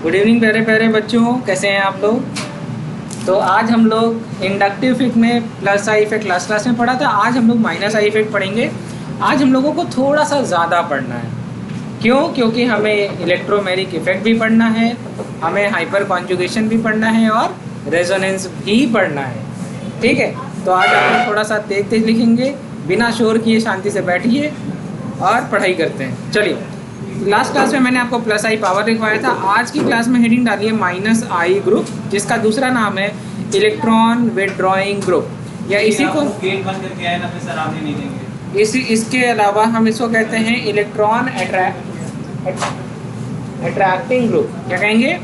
Good evening प्यारे प्यारे बच्चों, कैसे हैं आप लोग। तो आज हम लोग इंडक्टिव इफेक्ट में plus I effect last class में पढ़ा था। आज हम लोग माइनस आई इफेक्ट पढ़ेंगे। आज हम लोगों को थोड़ा सा ज़्यादा पढ़ना है। क्यों? क्योंकि हमें इलेक्ट्रोमैग्नेटिक इफेक्ट भी पढ़ना है, हमें हाइपर कॉन्जुगेशन भी पढ़ना है और रेजोनेंस भी पढ़ना है। ठीक है, तो आज आप लोग थोड़ा सा तेज तेज लिखेंगे, बिना शोर किए शांति से बैठिए और पढ़ाई करते हैं। चलिए, लास्ट क्लास में मैंने आपको प्लस आई पावर लिखवाया था। आज की क्लास में हेडिंग डालिए माइनस आई ग्रुप, जिसका दूसरा नाम है इलेक्ट्रॉन विथड्रॉइंग ग्रुप, या इसी को गेट बंद करके आए ना, फिर सर आप नहीं देंगे। इसके अलावा हम इसको कहते हैं इलेक्ट्रॉन अट्रैक्टिंग ग्रुप। क्या कहेंगे?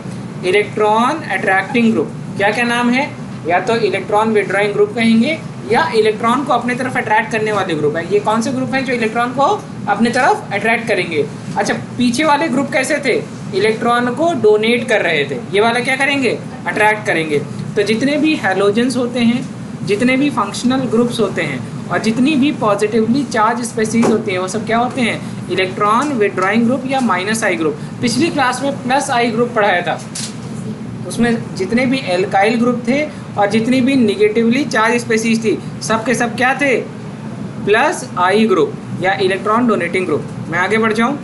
Electron attracting group. क्या क्या नाम है? या तो इलेक्ट्रॉन विथड्रॉइंग ग्रुप कहेंगे या इलेक्ट्रॉन को अपने तरफ अट्रैक्ट करने वाले ग्रुप है। ये कौन से ग्रुप हैं जो इलेक्ट्रॉन को अपने तरफ अट्रैक्ट करेंगे? अच्छा, पीछे वाले ग्रुप कैसे थे? इलेक्ट्रॉन को डोनेट कर रहे थे। ये वाला क्या करेंगे? अट्रैक्ट करेंगे। तो जितने भी हैलोजेंस होते हैं, जितने भी फंक्शनल ग्रुप्स होते हैं और जितनी भी पॉजिटिवली चार्ज स्पेसीज होती हैं, वो सब क्या होते हैं? इलेक्ट्रॉन विथड्रॉइंग ग्रुप या माइनस आई ग्रुप। पिछली क्लास में प्लस आई ग्रुप पढ़ाया था, उसमें जितने भी एल्काइल ग्रुप थे और जितनी भी निगेटिवली चार्ज स्पेसीज थी, सब के सब क्या थे? प्लस आई ग्रुप या इलेक्ट्रॉन डोनेटिंग ग्रुप। मैं आगे बढ़ जाऊं।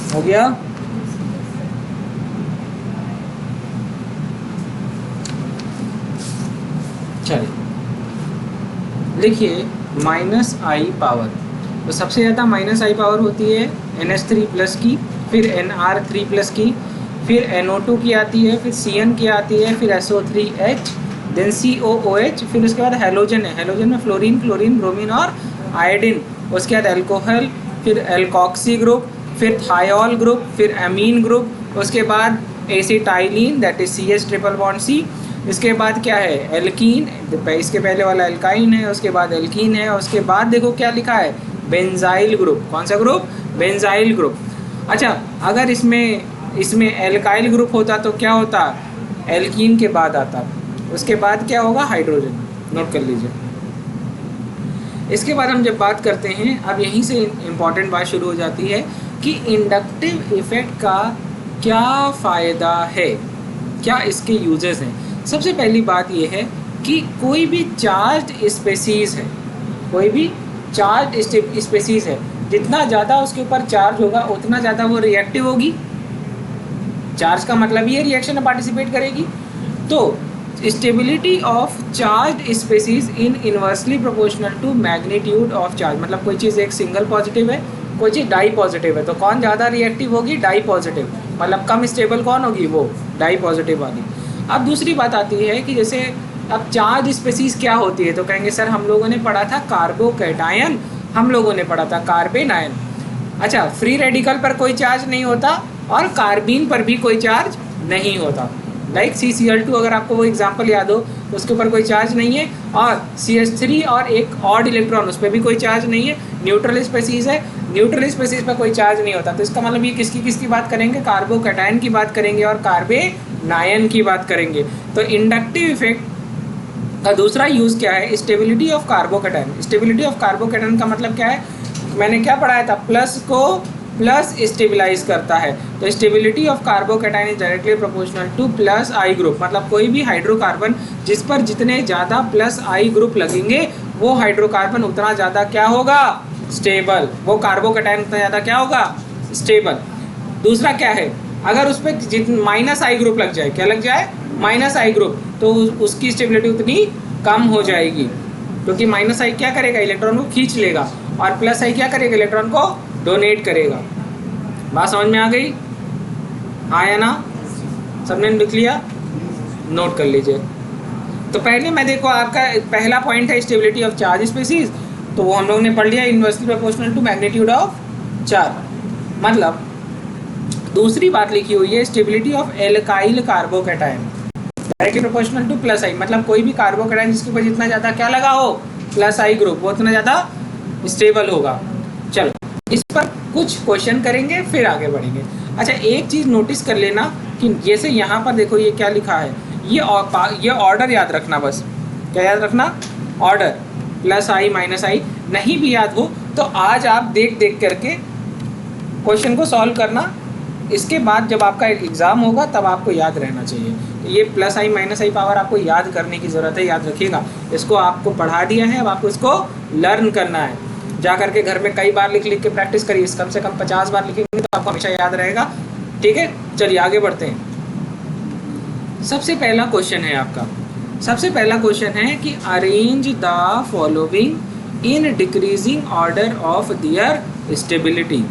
हो गया? चलिए, लिखिए माइनस आई पावर। तो सबसे ज़्यादा माइनस आई पावर होती है NH3 प्लस की, फिर NR3 प्लस की, फिर NO2 की आती है, फिर CN की आती है, फिर SO3H, देन COOH, फिर उसके बाद हैलोजन है। हैलोजन में फ्लोरीन, क्लोरीन, ब्रोमीन और आयोडीन। उसके बाद एल्कोहल, फिर एल्कोक्सी ग्रुप, फिर थायोल ग्रुप, फिर एमीन ग्रुप, उसके बाद acetylene that is CH triple bond C। इसके बाद क्या है? एल्कीन, इसके पहले वाला एल्काइन है, उसके बाद एल्कीन है, उसके बाद देखो क्या लिखा है? Benzyl group. कौन सा ग्रुप? Benzyl group. अच्छा, अगर इसमें एल्काइल ग्रुप होता तो क्या होता? एल्कीन के बाद आता, उसके बाद क्या होगा? हाइड्रोजन। नोट कर लीजिए। इसके बाद हम जब बात करते हैं, अब यहीं से इम्पॉर्टेंट बात शुरू हो जाती है कि इंडक्टिव इफेक्ट का क्या फ़ायदा है, क्या इसके यूजेस हैं। सबसे पहली बात यह है कि कोई भी चार्ज स्पेसीज़ है, कोई भी चार्ज स्पेसीज़ है, जितना ज़्यादा उसके ऊपर चार्ज होगा उतना ज़्यादा वो रिएक्टिव होगी। चार्ज का मतलब ये रिएक्शन में पार्टिसिपेट करेगी। तो stability of charge species in inversely proportional to magnitude of charge. मतलब कोई चीज़ एक सिंगल पॉजिटिव है, कोई चीज़ डाई पॉजिटिव है, तो कौन ज़्यादा रिएक्टिव होगी? Di positive. मतलब कम स्टेबल कौन होगी? वो डाई पॉजिटिव वाली। अब दूसरी बात आती है कि जैसे अब चार्ज स्पेसीज क्या होती है, तो कहेंगे सर हम लोगों ने पढ़ा था कार्बोकैटायन, हम लोगों ने पढ़ा था कार्बेन आयन। अच्छा, फ्री रेडिकल पर कोई चार्ज नहीं होता और कार्बीन पर भी कोई चार्ज नहीं होता। लाइक CCl2, अगर आपको वो एग्जाम्पल याद हो तो उसके ऊपर कोई चार्ज नहीं है, और CH3 और एक ऑड इलेक्ट्रॉन, उस पर भी कोई चार्ज नहीं है। न्यूट्रल स्पेसीज है, न्यूट्रल स्पेसीज पर कोई चार्ज नहीं होता। तो इसका मतलब ये किसकी बात करेंगे? कार्बोकैटायन की बात करेंगे और कार्बेनायन की बात करेंगे। तो इंडक्टिव इफेक्ट का दूसरा यूज़ क्या है? Stability of carbocation. Stability of carbocation का मतलब क्या है? मैंने क्या पढ़ाया था? प्लस को प्लस स्टेबलाइज करता है। तो stability of carbocation is directly proportional to plus I group. मतलब कोई भी हाइड्रोकार्बन जिस पर जितने ज़्यादा प्लस आई ग्रुप लगेंगे, वो हाइड्रोकार्बन उतना ज़्यादा क्या होगा? स्टेबल। वो कार्बोकैटायन उतना ज़्यादा क्या होगा? स्टेबल। दूसरा क्या है? अगर उस पर माइनस आई ग्रुप लग जाए, क्या लग जाए? माइनस आई ग्रुप, तो उसकी स्टेबिलिटी उतनी कम हो जाएगी, क्योंकि माइनस आई क्या करेगा? इलेक्ट्रॉन को खींच लेगा, और प्लस आई क्या करेगा? इलेक्ट्रॉन को डोनेट करेगा। बात समझ में आ गई? हाँ या ना? सबने लिख लिया? नोट कर लीजिए। तो पहले मैं देखो, आपका पहला पॉइंट है स्टेबिलिटी ऑफ चार्ज स्पेसीज, तो वो हम लोग ने पढ़ लिया, inversely proportional to magnitude of charge. मतलब दूसरी बात लिखी हुई है stability of alkyl carbocation directly proportional to plus I, मतलब कोई भी कार्बोकैटायन जिसके ऊपर जितना ज़्यादा क्या लगा हो प्लस आई ग्रुप, वो उतना ज़्यादा स्टेबल होगा। चलो इस पर कुछ क्वेश्चन करेंगे फिर आगे बढ़ेंगे। अच्छा एक चीज़ नोटिस कर लेना कि जैसे यहाँ पर देखो ये क्या लिखा है, ये ऑर्डर याद रखना, बस क्या याद रखना, ऑर्डर प्लस आई माइनस आई। नहीं भी याद हो तो आज आप देख देख करके क्वेश्चन को सॉल्व करना, इसके बाद जब आपका एग्ज़ाम होगा तब आपको याद रहना चाहिए। ये प्लस आई माइनस आई पावर आपको याद करने की ज़रूरत है, याद रखिएगा। इसको आपको पढ़ा दिया है, अब आपको इसको लर्न करना है। जा करके घर में कई बार लिख लिख के प्रैक्टिस करिए, कम से कम 50 बार लिखेंगे तो आपको हमेशा याद रहेगा। ठीक है, चलिए आगे बढ़ते हैं। सबसे पहला क्वेश्चन है आपका, सबसे पहला क्वेश्चन है कि arrange the following in decreasing order of their stability,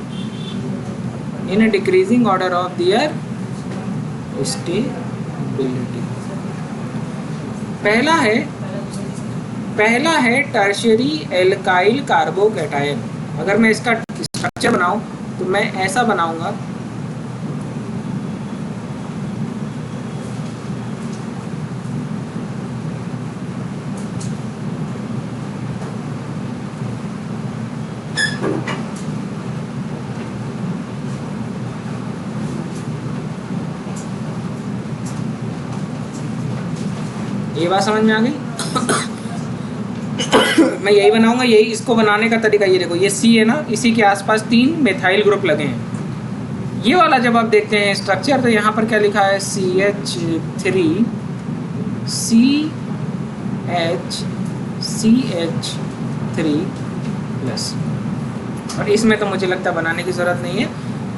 in decreasing order of their stability. पहला है टर्शियरी एल्काइल कार्बोकैटायन। अगर मैं इसका स्ट्रक्चर बनाऊं तो मैं ऐसा बनाऊंगा, ये बात समझ में आ गई? मैं यही बनाऊंगा, यही इसको बनाने का तरीका ये देखो, ये सी है ना, इसी के आसपास 3 मेथाइल ग्रुप लगे हैं। ये वाला जब आप देखते हैं स्ट्रक्चर तो यहाँ पर क्या लिखा है, CH3 प्लस। और इसमें तो मुझे लगता है बनाने की ज़रूरत नहीं है,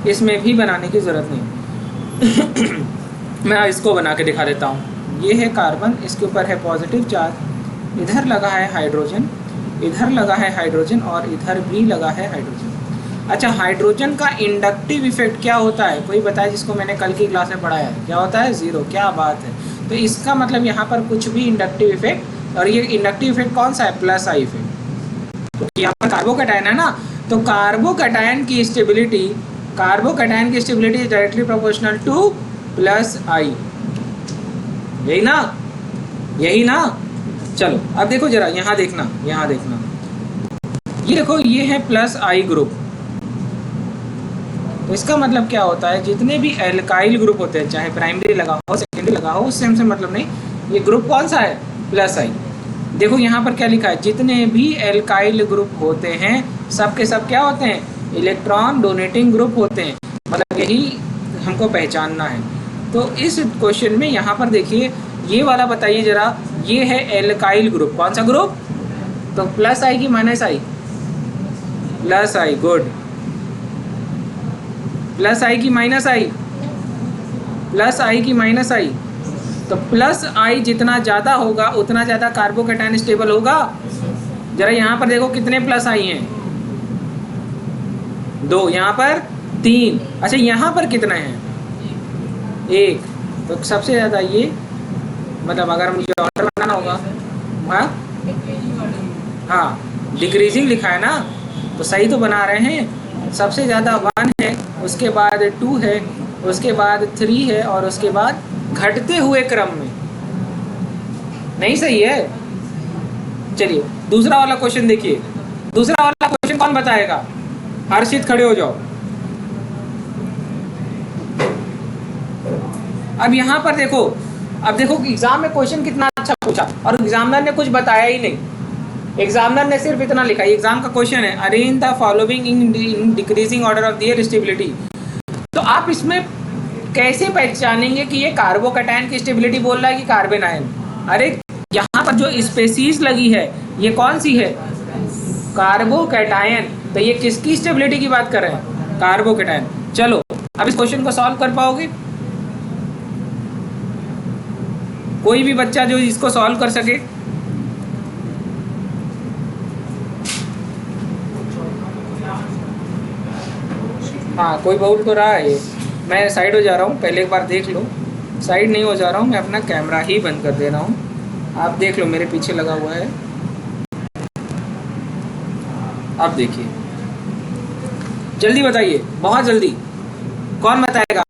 इसमें भी बनाने की ज़रूरत नहीं है। मैं इसको बना के दिखा देता हूँ। ये है कार्बन, इसके ऊपर है पॉजिटिव चार्ज, इधर लगा है हाइड्रोजन, इधर लगा है हाइड्रोजन और इधर भी लगा है हाइड्रोजन। अच्छा हाइड्रोजन का इंडक्टिव इफेक्ट क्या होता है, कोई बताए जिसको मैंने कल की क्लास में पढ़ाया है? क्या होता है? 0। क्या बात है। तो इसका मतलब यहाँ पर कुछ भी इंडक्टिव इफेक्ट, और ये इंडक्टिव इफेक्ट कौन सा है? Plus I effect. तो यहाँ पर कार्बोकैटायन है ना, तो कार्बोकैटायन की stability directly proportional to plus I. यही ना, यही ना। चलो अब देखो जरा, यहाँ देखना, यहाँ देखना, ये देखो, ये है प्लस आई ग्रुप। तो इसका मतलब क्या होता है, जितने भी एल्काइल ग्रुप होते हैं, चाहे प्राइमरी लगा हो सेकेंडरी लगा हो, उससे हमसे मतलब नहीं, ये ग्रुप कौन सा है? प्लस आई। देखो यहाँ पर क्या लिखा है, जितने भी एल्काइल ग्रुप होते हैं सब के सब क्या होते हैं? इलेक्ट्रॉन डोनेटिंग ग्रुप होते हैं। मतलब यही हमको पहचानना है। तो इस क्वेश्चन में यहाँ पर देखिए, ये वाला बताइए जरा, ये है एल्काइल ग्रुप। कौन सा ग्रुप? तो प्लस आई की माइनस आई? प्लस आई, गुड। प्लस आई की माइनस आई? प्लस आई की माइनस आई। तो प्लस आई जितना ज़्यादा होगा उतना ज़्यादा कार्बोकैटायन स्टेबल होगा। जरा यहाँ पर देखो कितने प्लस आई हैं? 2, यहाँ पर 3। अच्छा यहाँ पर कितना है? 1। तो सबसे ज़्यादा ये, मतलब अगर मुझे ऑर्डर बनाना होगा, हाँ डिक्रीजिंग लिखा है ना, तो सही तो बना रहे हैं। सबसे ज़्यादा 1 है, उसके बाद 2 है, उसके बाद 3 है, और उसके बाद घटते हुए क्रम में। नहीं सही है? चलिए दूसरा वाला क्वेश्चन देखिए। दूसरा वाला क्वेश्चन कौन बताएगा? हर्षित खड़े हो जाओ। अब यहाँ पर देखो, अब देखो एग्जाम में क्वेश्चन कितना अच्छा पूछा, और एग्जामिनर ने कुछ बताया ही नहीं। एग्जामिनर ने सिर्फ इतना लिखा, एग्जाम का क्वेश्चन है arrange the following in decreasing order of their stability. तो आप इसमें कैसे पहचानेंगे कि ये कार्बोकैटायन की स्टेबिलिटी बोल रहा है कि कार्बन आयन? अरे यहाँ पर जो स्पेसीज लगी है ये कौन सी है? कार्बोकैटायन। तो ये किसकी स्टेबिलिटी की बात कर रहे हैं? कार्बोकैटायन। चलो अब इस क्वेश्चन को सॉल्व कर पाओगे? कोई भी बच्चा जो इसको सॉल्व कर सके? हाँ कोई बोल तो रहा है। मैं साइड हो जा रहा हूँ, पहले एक बार देख लो। साइड नहीं हो जा रहा हूँ, मैं अपना कैमरा ही बंद कर दे रहा हूँ। आप देख लो, मेरे पीछे लगा हुआ है। अब देखिए, जल्दी बताइए, बहुत जल्दी। कौन बताएगा?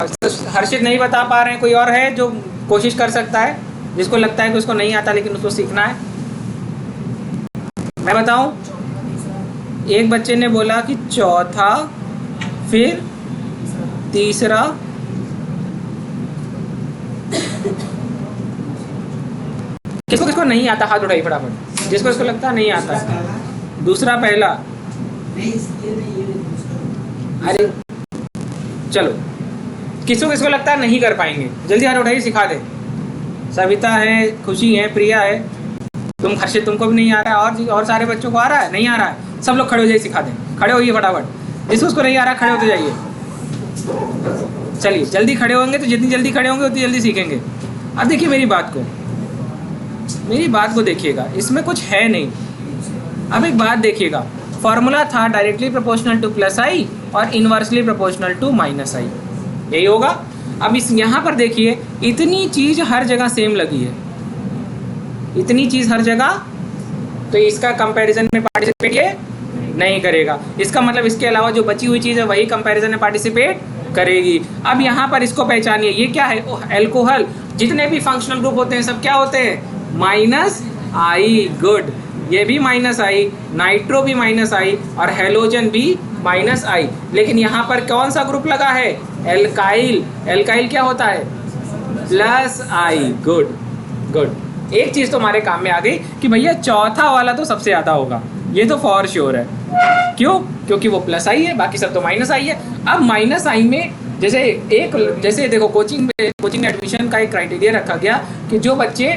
हर्षित नहीं बता पा रहे हैं, कोई और है जो कोशिश कर सकता है, जिसको लगता है कि उसको नहीं आता लेकिन उसको सीखना है? मैं बताऊं? एक बच्चे ने बोला कि चौथा, फिर तीसरा, किसको किसको नहीं आता हाथ उठाइए फटाफट, जिसको इसको लगता है नहीं आता है। दूसरा पहला, अरे चलो, किसको किसको लगता है नहीं कर पाएंगे, जल्दी हाथ उठाइए, सिखा दे। सविता है, खुशी है, प्रिया है, तुम हर्षित, तुमको भी नहीं आ रहा है, और सारे बच्चों को आ रहा है? नहीं आ रहा है? सब लोग खड़े हो जाइए, सिखा दें। खड़े होइए फटाफट, जिसको उसको नहीं आ रहा खड़े होते जाइए। चलिए जल्दी खड़े होंगे तो जितनी जल्दी खड़े होंगे उतनी जल्दी सीखेंगे। अब देखिए मेरी बात को देखिएगा, इसमें कुछ है नहीं। अब एक बात देखिएगा, फॉर्मूला था डायरेक्टली प्रोपोर्शनल टू प्लस आई और इनवर्सली प्रोपोर्शनल टू माइनस आई, यही होगा। अब इस यहाँ पर देखिए, इतनी चीज़ हर जगह सेम लगी है, इतनी चीज़ हर जगह, तो इसका कंपैरिजन में पार्टिसिपेट ये नहीं करेगा। इसका मतलब इसके अलावा जो बची हुई चीज़ है वही कंपैरिजन में पार्टिसिपेट करेगी। अब यहाँ पर इसको पहचानिए, ये क्या है? एल्कोहल। जितने भी फंक्शनल ग्रुप होते हैं सब क्या होते हैं? माइनस आई। गुड, ये भी माइनस आई, नाइट्रो भी माइनस आई और हेलोजन भी माइनस आई। लेकिन यहाँ पर कौन सा ग्रुप लगा है? एल्काइल। एल्काइल क्या होता है? प्लस आई। गुड गुड, एक चीज़ तो हमारे काम में आ गई कि भैया चौथा वाला तो सबसे ज़्यादा होगा, ये तो फॉर श्योर है। क्यों? क्योंकि वो प्लस आई है, बाकी सब तो माइनस आई है। अब माइनस आई में जैसे देखो, कोचिंग में एडमिशन का एक क्राइटेरिया रखा गया कि जो बच्चे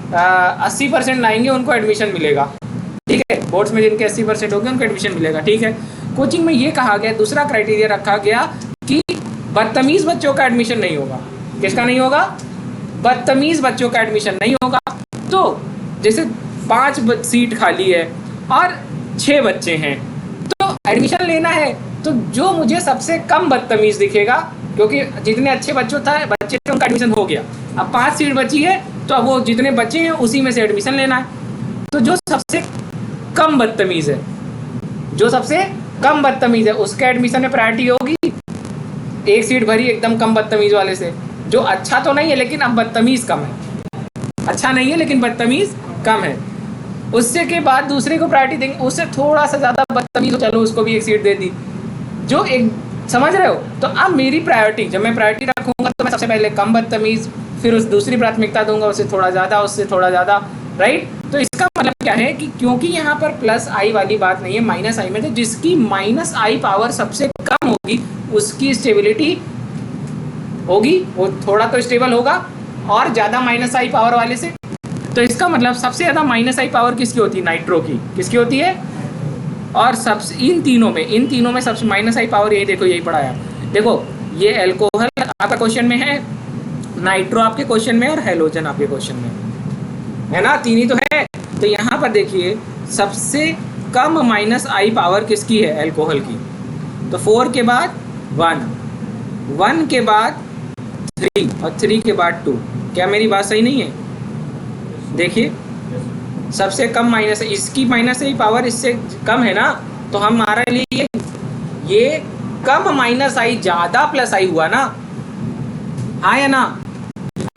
80% लाएंगे उनको एडमिशन मिलेगा, ठीक है। बोर्ड्स में जिनके 80% होंगे उनको एडमिशन मिलेगा, ठीक है। कोचिंग में ये कहा गया, दूसरा क्राइटेरिया रखा गया कि बदतमीज़ बच्चों का एडमिशन नहीं होगा। किसका नहीं होगा? बदतमीज़ बच्चों का एडमिशन नहीं होगा। तो जैसे 5 सीट खाली है और 6 बच्चे हैं, तो एडमिशन लेना है तो जो मुझे सबसे कम बदतमीज़ दिखेगा, क्योंकि जितने अच्छे बच्चे थे उनका एडमिशन हो गया, अब 5 सीट बची है तो अब वो जितने बच्चे हैं उसी में से एडमिशन लेना है। तो जो सबसे कम बदतमीज़ है उसका एडमिशन में प्रायोरिटी होगी। एक सीट भरी एकदम कम बदतमीज़ वाले से, जो अच्छा तो नहीं है लेकिन अब बदतमीज़ कम है, अच्छा नहीं है लेकिन बदतमीज़ कम है, उससे के बाद दूसरे को प्रायोरिटी देंगे। उससे थोड़ा सा ज़्यादा बदतमीज़ हो, चलो उसको भी एक सीट दे दी, जो एक, समझ रहे हो? तो अब मेरी प्रायोरिटी, जब मैं प्रायोरिटी रखूँगा तो मैं सबसे पहले कम बदतमीज़, फिर उस दूसरी प्राथमिकता दूंगा, उससे थोड़ा ज़्यादा, उससे थोड़ा ज़्यादा, राइट। तो इसका मतलब क्या है कि क्योंकि यहाँ पर प्लस आई वाली बात नहीं है, माइनस आई में, तो जिसकी माइनस आई पावर सबसे कम होगी उसकी स्टेबिलिटी होगी, वो थोड़ा तो स्टेबल होगा, और ज़्यादा माइनस आई पावर वाले से। तो इसका मतलब सबसे ज़्यादा माइनस आई पावर किसकी होती है? नाइट्रो की। किसकी होती है? और सबसे इन तीनों में सबसे माइनस आई पावर, यही देखो, यही पढ़ा है। देखो ये एल्कोहल आपका क्वेश्चन में है, नाइट्रो आपके क्वेश्चन में, और हेलोजन आपके क्वेश्चन में है ना, 3 ही तो है। तो यहाँ पर देखिए सबसे कम माइनस आई पावर किसकी है? एल्कोहल की। तो 4 के बाद 1, 1 के बाद 3 और 3 के बाद 2। क्या मेरी बात सही नहीं है? देखिए सबसे कम माइनस, इसकी माइनस आई पावर इससे कम है ना, तो हमारे लिए ये कम माइनस आई ज़्यादा प्लस आई हुआ ना, हाँ या ना?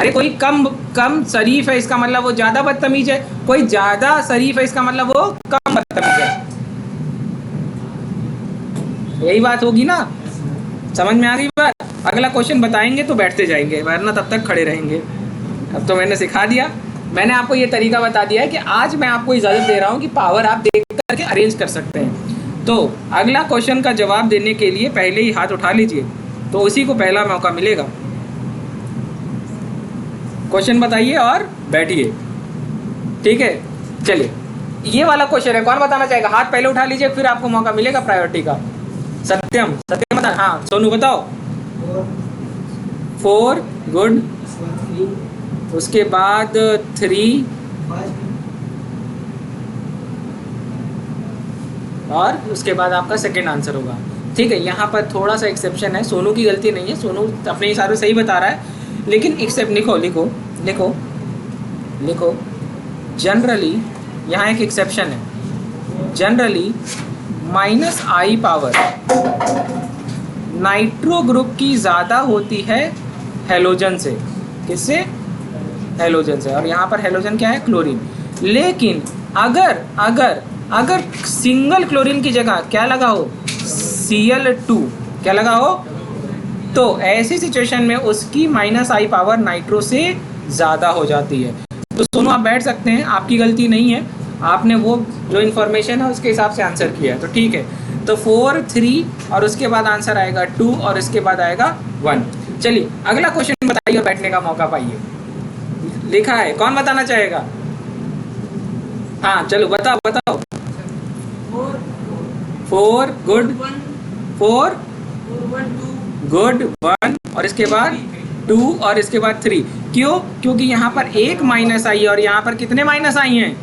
अरे कोई कम शरीफ है इसका मतलब वो ज़्यादा बदतमीज है, कोई ज़्यादा शरीफ है इसका मतलब वो कम बदतमीज है, यही बात होगी ना? समझ में आ गई बात? अगला क्वेश्चन बताएंगे तो बैठते जाएंगे, वरना तब तक खड़े रहेंगे। अब तो मैंने सिखा दिया, मैंने आपको ये तरीका बता दिया है कि आज मैं आपको इजाज़त दे रहा हूँ कि पावर आप देख करके अरेंज कर सकते हैं। तो अगला क्वेश्चन का जवाब देने के लिए पहले ही हाथ उठा लीजिए, तो उसी को पहला मौका मिलेगा। क्वेश्चन बताइए और बैठिए, ठीक है। चलिए ये वाला क्वेश्चन है, कौन बताना चाहेगा? हाथ पहले उठा लीजिए, फिर आपको मौका मिलेगा प्रायोरिटी का। सत्यम बता, हाँ सोनू बताओ। 4, गुड, उसके बाद 3 और उसके बाद आपका सेकेंड आंसर होगा, ठीक है। यहाँ पर थोड़ा सा एक्सेप्शन है, सोनू की गलती नहीं है, सोनू अपने हिसाब से सही बता रहा है, लेकिन एक्सेप्ट लिखो जनरली यहाँ एक एक्सेप्शन है। जनरली माइनस आई पावर नाइट्रो ग्रुप की ज़्यादा होती है हेलोजन से। किससे? हेलोजन से। और यहाँ पर हेलोजन क्या है? क्लोरीन। लेकिन अगर अगर अगर सिंगल क्लोरीन की जगह क्या लगा हो? Cl2 क्या लगा हो? तो ऐसी सिचुएशन में उसकी -I पावर नाइट्रो से ज़्यादा हो जाती है। तो दोनों आप बैठ सकते हैं, आपकी गलती नहीं है, आपने वो जो इन्फॉर्मेशन है उसके हिसाब से आंसर किया है, तो ठीक है। तो 4 3 और उसके बाद आंसर आएगा 2 और इसके बाद आएगा 1। चलिए अगला क्वेश्चन बताइए और बैठने का मौका पाइए। लिखा है, कौन बताना चाहेगा? हाँ चलो बताओ बताओ। 4 गुड, 4 गुड, 1 और इसके बाद 2 और इसके बाद 3। क्यों? क्योंकि यहाँ पर एक -I और यहाँ पर कितने -I हैं?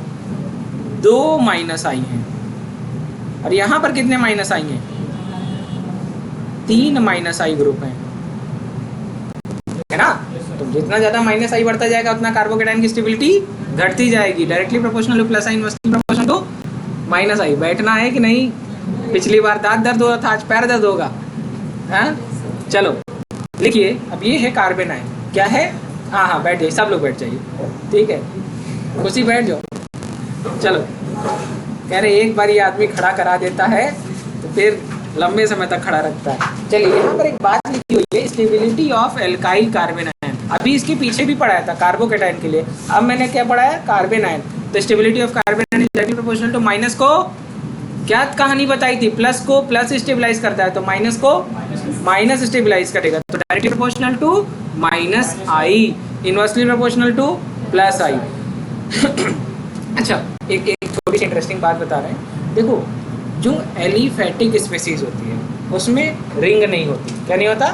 2 -I हैं। और यहाँ पर कितने -I हैं? 3 -I ग्रुप हैं, है ना? तो जितना ज़्यादा -I बढ़ता जाएगा उतना कार्बोकेटाइन की स्टेबिलिटी घटती जाएगी। Directly proportional to +I, inversely proportional to -I। बैठना है कि नहीं? पिछली बार दांत दर्द हो रहा था, आज पैर दर्द होगा। हाँ चलो लिखिए। अब ये है कार्बन आयन, क्या है? हाँ हाँ बैठ जाइए, सब लोग बैठ जाइए, ठीक है, कुर्सी बैठ जाओ। चलो कह रहे एक बार ये आदमी खड़ा करा देता है तो फिर लंबे समय तक खड़ा रखता है। चलिए यहाँ पर एक बात लिखी हुई है, stability of alkyl carbon ion. अभी इसके पीछे भी पढ़ाया था कार्बोकेटाइन के लिए, अब मैंने क्या पढ़ाया? Carbon ion. तो stability of carbon ion is directly proportional to minus को क्या कहानी बताई थी? प्लस को प्लस स्टेबलाइज करता है, तो माइनस को माइनस स्टेबलाइज करेगा। तो directly proportional to -I, inversely proportional to +I। अच्छा एक थोड़ी सी इंटरेस्टिंग बात बता रहे हैं। देखो जो एलिफैटिक स्पीसीज होती है उसमें रिंग नहीं होती। क्या नहीं होता?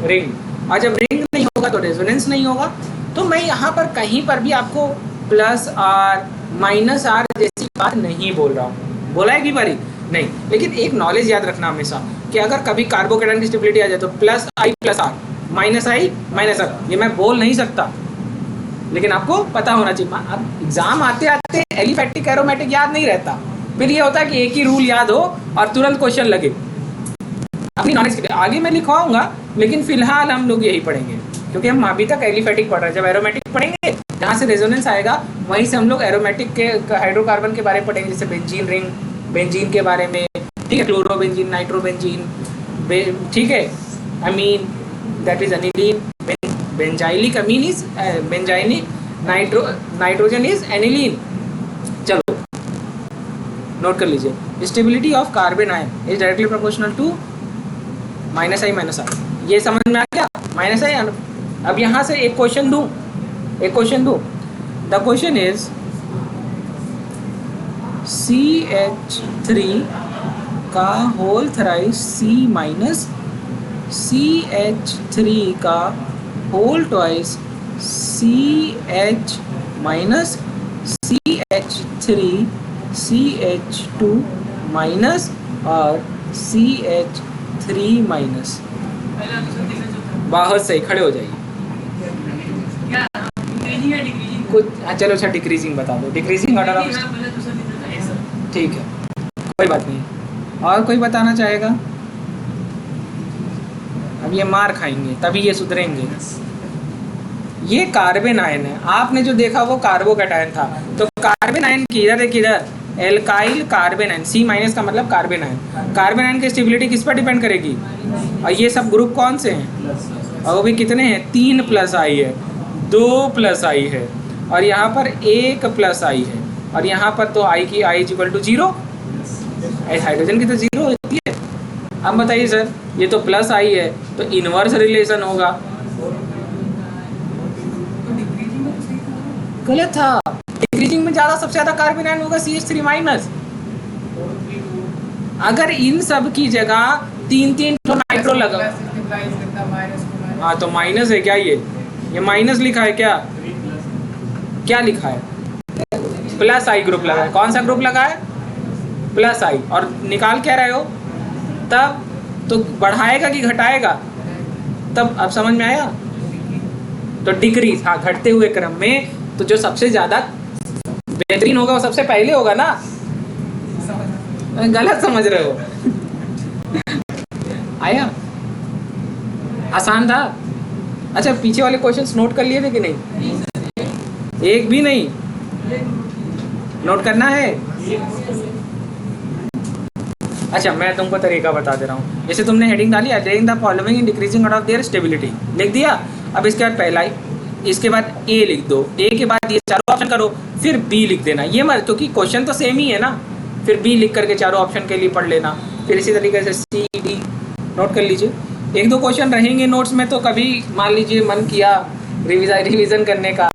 रिंग। और जब रिंग नहीं होगा तो रेजोनेंस नहीं होगा। तो मैं यहाँ पर कहीं पर भी आपको +R -R जैसी बात नहीं बोल रहा हूँ। बोला है कि बारी नहीं, लेकिन एक नॉलेज याद रखना हमेशा कि अगर कभी कार्बोकेटाइन की स्टेबिलिटी आ जाए तो +I +R -I -R, ये मैं बोल नहीं सकता, लेकिन आपको पता होना चाहिए। अब एग्जाम आते आते एलिफैटिक एरोमेटिक याद नहीं रहता, फिर ये होता है कि एक ही रूल याद हो और तुरंत क्वेश्चन लगे। अपनी नॉलेज के लिए आगे मैं लिखवाऊंगा, लेकिन फिलहाल हम लोग यही पढ़ेंगे क्योंकि हम अभी तक एलिफैटिक पढ़ रहे हैं। जब एरोमेटिक पढ़ेंगे जहाँ से रेजोनेंस आएगा वहीं से हम लोग एरोमेटिक के हाइड्रोकार्बन के बारे में पढ़ेंगे, जैसे बेंजीन रिंग, बेंजीन के बारे में, ठीक है, क्लोरोबेंजीन, नाइट्रोबेंजीन, ठीक है, amine that is aniline, benzylic amine is benzenic, nitrogen is aniline. चलो नोट कर लीजिए। Stability of carbon ion is directly proportional to -I -R। ये समझ में आ गया? -I। अब यहाँ से एक क्वेश्चन दूँ, द क्वेश्चन इज CH3 का होल थ्राइस CH3 का whole twice CH CH3 CH2 और CH3 बाहर से खड़े हो जाइए। कुछ चलो अच्छा डिक्रीजिंग बता दो, डिक्रीजिंग ऑर्डर ऑफ, ठीक है कोई बात नहीं। और कोई बताना चाहेगा? अब ये मार खाएंगे तभी ये सुधरेंगे। ये कार्बन आयन है, आपने जो देखा वो कार्बोकेटायन था। तो कार्बन आयन किधर है? किधर? एल्काइल कार्बन आयन, C- का मतलब कार्बन आयन। कार्बन आयन की स्टेबिलिटी किस पर डिपेंड करेगी? और ये सब ग्रुप कौन से हैं? और वो भी कितने हैं? 3 +I है, 2 +I है, और यहाँ पर 1 +I है, और यहाँ पर तो I की I = 0, हाइड्रोजन की तो 0 होती है। अब बताइए सर, ये तो +I है तो इनवर्स रिलेशन होगा। गलत था, डिक्रीजिंग में ज़्यादा सबसे ज़्यादा कार्बन आयन होगा CH3-। अगर इन सब की जगह 3 तो नाइट्रो लगा, हाँ तो माइनस है क्या? ये माइनस लिखा है क्या? क्या लिखा है? +I ग्रुप लगा है। कौन सा ग्रुप लगा है? +I। और निकाल क्या रहे हो? तब तो बढ़ाएगा कि घटाएगा? तब अब समझ में आया? तो डिक्रीज, हाँ घटते हुए क्रम में, तो जो सबसे ज़्यादा बेहतरीन होगा वो सबसे पहले होगा ना। गलत समझ रहे हो? आया? आसान था। अच्छा, पीछे वाले क्वेश्चंस नोट कर लिए थे कि नहीं? एक भी नहीं नोट करना है। अच्छा, मैं तुमको तरीका बता दे रहा हूँ। जैसे तुमने हेडिंग डाली arrange the following in decreasing order of their stability, लिख दिया। अब इसके बाद पहला, इसके बाद ए लिख दो, ए के बाद ये चारों ऑप्शन करो, फिर बी लिख देना। ये मत, क्योंकि क्वेश्चन तो सेम ही है ना, फिर बी लिख करके चारों ऑप्शन के लिए पढ़ लेना। फिर इसी तरीके से सी डी नोट कर लीजिए। एक दो क्वेश्चन रहेंगे नोट्स में, तो कभी मान लीजिए मन किया रिवीजन करने का,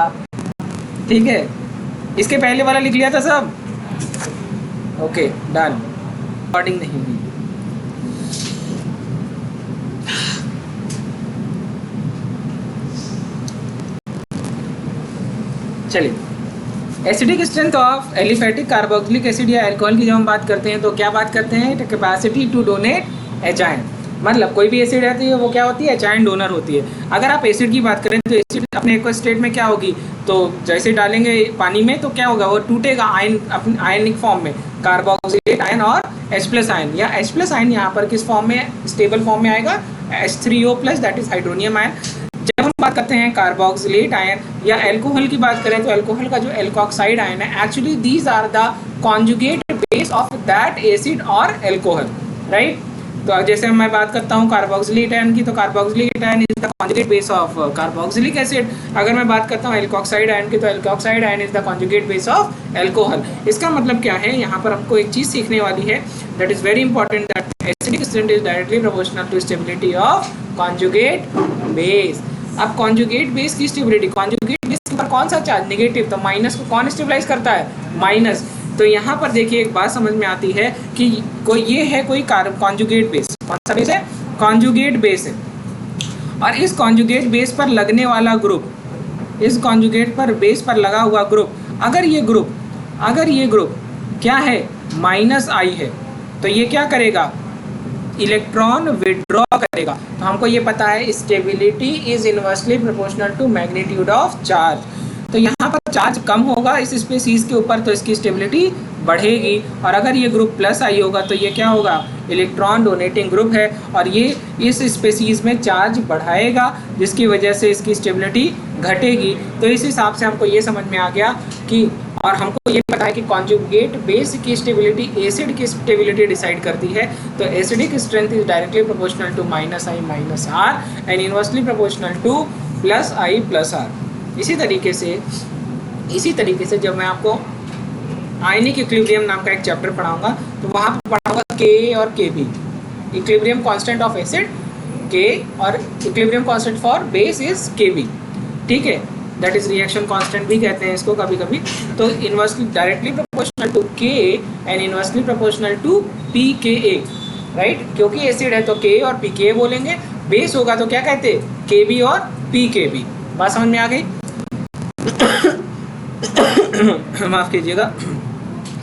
ठीक है। इसके पहले वाला लिख लिया था सब, ओके डन। रिकॉर्डिंग नहीं हुई। चलिए, acidic strength of aliphatic carboxylic acid या अल्कोहल की जब हम बात करते हैं तो क्या बात करते हैं? Capacity to donate H ion. मतलब कोई भी एसिड रहती है वो क्या होती है? एचाइन डोनर होती है। अगर आप एसिड की बात करें तो एसिड अपने एक स्टेट में क्या होगी, तो जैसे डालेंगे पानी में तो क्या होगा, वो टूटेगा आयन, अपने आयनिक फॉर्म में, कार्बोक्सिलेट आयन और H+ आयन। या H+ आयन यहाँ पर किस फॉर्म में, स्टेबल फॉर्म में आएगा, H3O+, that is hydronium ion. जब हम बात करते हैं कार्बोक्सिलेट आयन या अल्कोहल की बात करें तो अल्कोहल का जो एल्कोक्साइड आयन है, actually these are the conjugate base of that acid और अल्कोहल, राइट। तो जैसे मैं बात करता हूँ कार्बोक्सिलेट आयन की, तो carboxylate ion is the conjugate base of carboxylic acid. अगर मैं बात करता हूँ एल्कोक्साइड आयन की, तो alkoxide ion is the conjugate base of alcohol. इसका मतलब क्या है, यहाँ पर हमको एक चीज़ सीखने वाली है, that is very important, that acidic strength is directly proportional to stability of conjugate base. अब कॉन्जुगेट बेस की स्टेबिलिटी, कॉन्जुगेट बेस के ऊपर कौन सा चार्ज, नेगेटिव, तो माइनस को कौन स्टेबलाइज करता है? माइनस। तो यहाँ पर देखिए एक बात समझ में आती है कि कोई ये है कोई कॉन्जुगेट बेस, कौन सा बेस है? कॉन्जुगेट बेस है। और इस कॉन्जुगेट बेस पर लगने वाला ग्रुप, इस कॉन्जुगेट पर बेस पर लगा हुआ ग्रुप, अगर ये ग्रुप क्या है, -I है, तो ये क्या करेगा, इलेक्ट्रॉन विड्रॉ करेगा। तो हमको ये पता है stability is inversely proportional to magnitude of charge. तो यहाँ पर चार्ज कम होगा इस स्पीसीज के ऊपर, तो इसकी स्टेबिलिटी बढ़ेगी। और अगर ये ग्रुप +I होगा तो ये क्या होगा, इलेक्ट्रॉन डोनेटिंग ग्रुप है, और ये इस स्पीसीज में चार्ज बढ़ाएगा, जिसकी वजह से इसकी स्टेबिलिटी घटेगी। तो इस हिसाब से हमको ये समझ में आ गया कि, और हमको ये पता है कि कॉन्जुगेट बेस की स्टेबिलिटी एसिड की स्टेबिलिटी डिसाइड करती है। तो acidic strength is directly proportional to -I - R and inversely proportional to +I+R। इसी तरीके से जब मैं आपको आयनिक इक्विलिब्रियम नाम का एक चैप्टर पढ़ाऊंगा, तो वहाँ पर पढ़ाऊंगा K और Kb, equilibrium constant of acid K और equilibrium constant for base is Kb, ठीक है। दैट इज रिएक्शन कांस्टेंट भी कहते हैं इसको कभी कभी। तो inversely directly proportional to K and inversely proportional to pKa, right. क्योंकि एसिड है तो K और pKa बोलेंगे, बेस होगा तो क्या कहते हैं, Kb और pKb। बात समझ में आ गई? माफ कीजिएगा,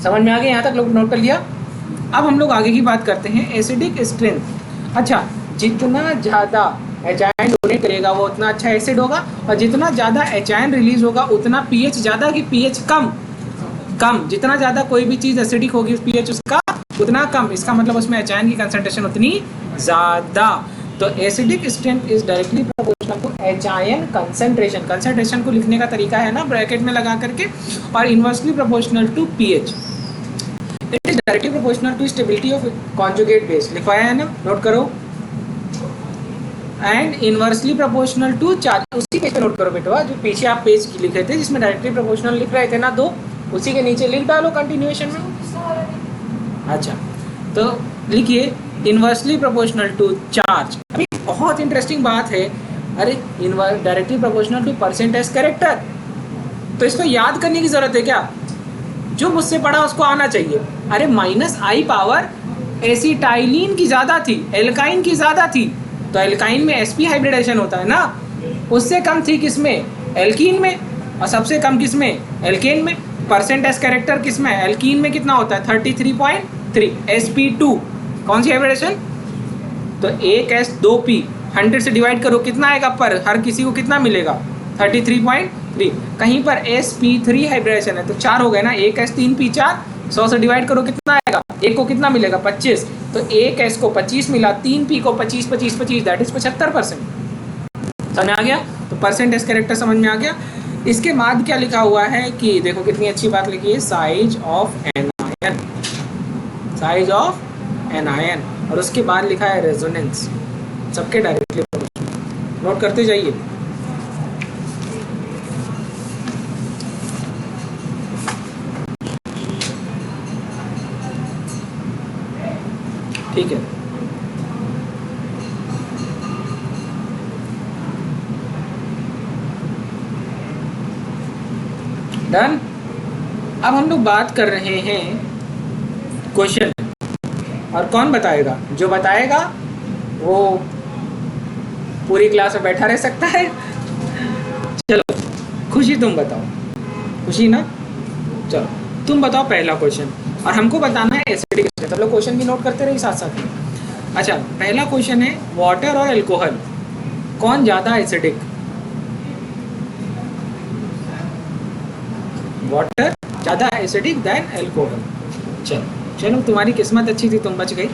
समझ में आ गई? यहाँ तक लोग नोट कर लिया। अब हम लोग आगे की बात करते हैं, एसिडिक स्ट्रेंथ। अच्छा, जितना ज़्यादा एचाइन डोनेट करेगा वो उतना अच्छा एसिड होगा, और जितना ज़्यादा एचाइन रिलीज होगा उतना पीएच ज़्यादा कि पीएच कम। जितना ज़्यादा कोई भी चीज़ एसिडिक होगी पीएच उसका उतना कम, इसका मतलब उसमें एचाइन की कंसंट्रेशन उतनी ज़्यादा। तो acidic strength is directly proportional to H ion concentration को लिखने का तरीका है ना ब्रैकेट में लगा करके, और inversely proportional to pH. It is directly proportional to stability of conjugate base, लिखवाया है ना, नोट करो। And inversely proportional to charge, उसी पेज पे नोट करो बेटवा, जो पीछे आप पेज लिखे थे जिसमें डायरेक्टली प्रोपोर्शनल लिख रहे थे ना दो, उसी के नीचे लिख डालो कंटिन्यूएशन में। अच्छा, तो लिखिए इनवर्सली प्रोपोर्शनल टू चार्ज। अभी बहुत इंटरेस्टिंग बात है, अरे directly proportional to percentage character, तो इसको याद करने की जरूरत है क्या? जो मुझसे पढ़ा उसको आना चाहिए। अरे -I पावर एसिटाइलिन की ज़्यादा थी, एल्काइन की ज़्यादा थी, तो एल्काइन में sp हाइब्रिडेशन होता है ना, उससे कम थी किसमें, एल्कीन में, और सबसे कम किसमें, एल्केन में। परसेंटेज कैरेक्टर किसमें, एल्कीन में कितना होता है, 33.3, sp2 कौन सी हाइब्रिडेशन, तो 1s 2p 100 से डिवाइड करो कितना आएगा पर, हर किसी को कितना मिलेगा, 33.3। कहीं पर sp3 हाइब्रिडेशन है तो 4 हो गए ना, 1s 3p 4, 100 से डिवाइड करो कितना आएगा, एक को कितना मिलेगा 25, तो 1s को 25 मिला, 3p को 25 25 25, दैट इज 75%। समझ में आ गया? तो परसेंटेज कैरेक्टर समझ में आ गया। इसके बाद क्या लिखा हुआ है कि देखो कितनी अच्छी बात लिखी है, size of an ion, size of an ion, और उसके बाद लिखा है रेजोनेंस। सबके डायरेक्टली नोट करते जाइए। ठीक है, डन। अब हम लोग बात कर रहे हैं क्वेश्चन, और कौन बताएगा? जो बताएगा वो पूरी क्लास में बैठा रह सकता है। चलो खुशी तुम बताओ, खुशी ना, चलो तुम बताओ पहला क्वेश्चन, और हमको बताना है एसिडिक। सब लोग क्वेश्चन भी नोट करते रहिए साथ साथ में। अच्छा, पहला क्वेश्चन है वाटर और अल्कोहल कौन ज़्यादा एसिडिक? वाटर ज़्यादा एसिडिक देन अल्कोहल। चलो चलो, तुम्हारी किस्मत अच्छी थी, तुम बच गई।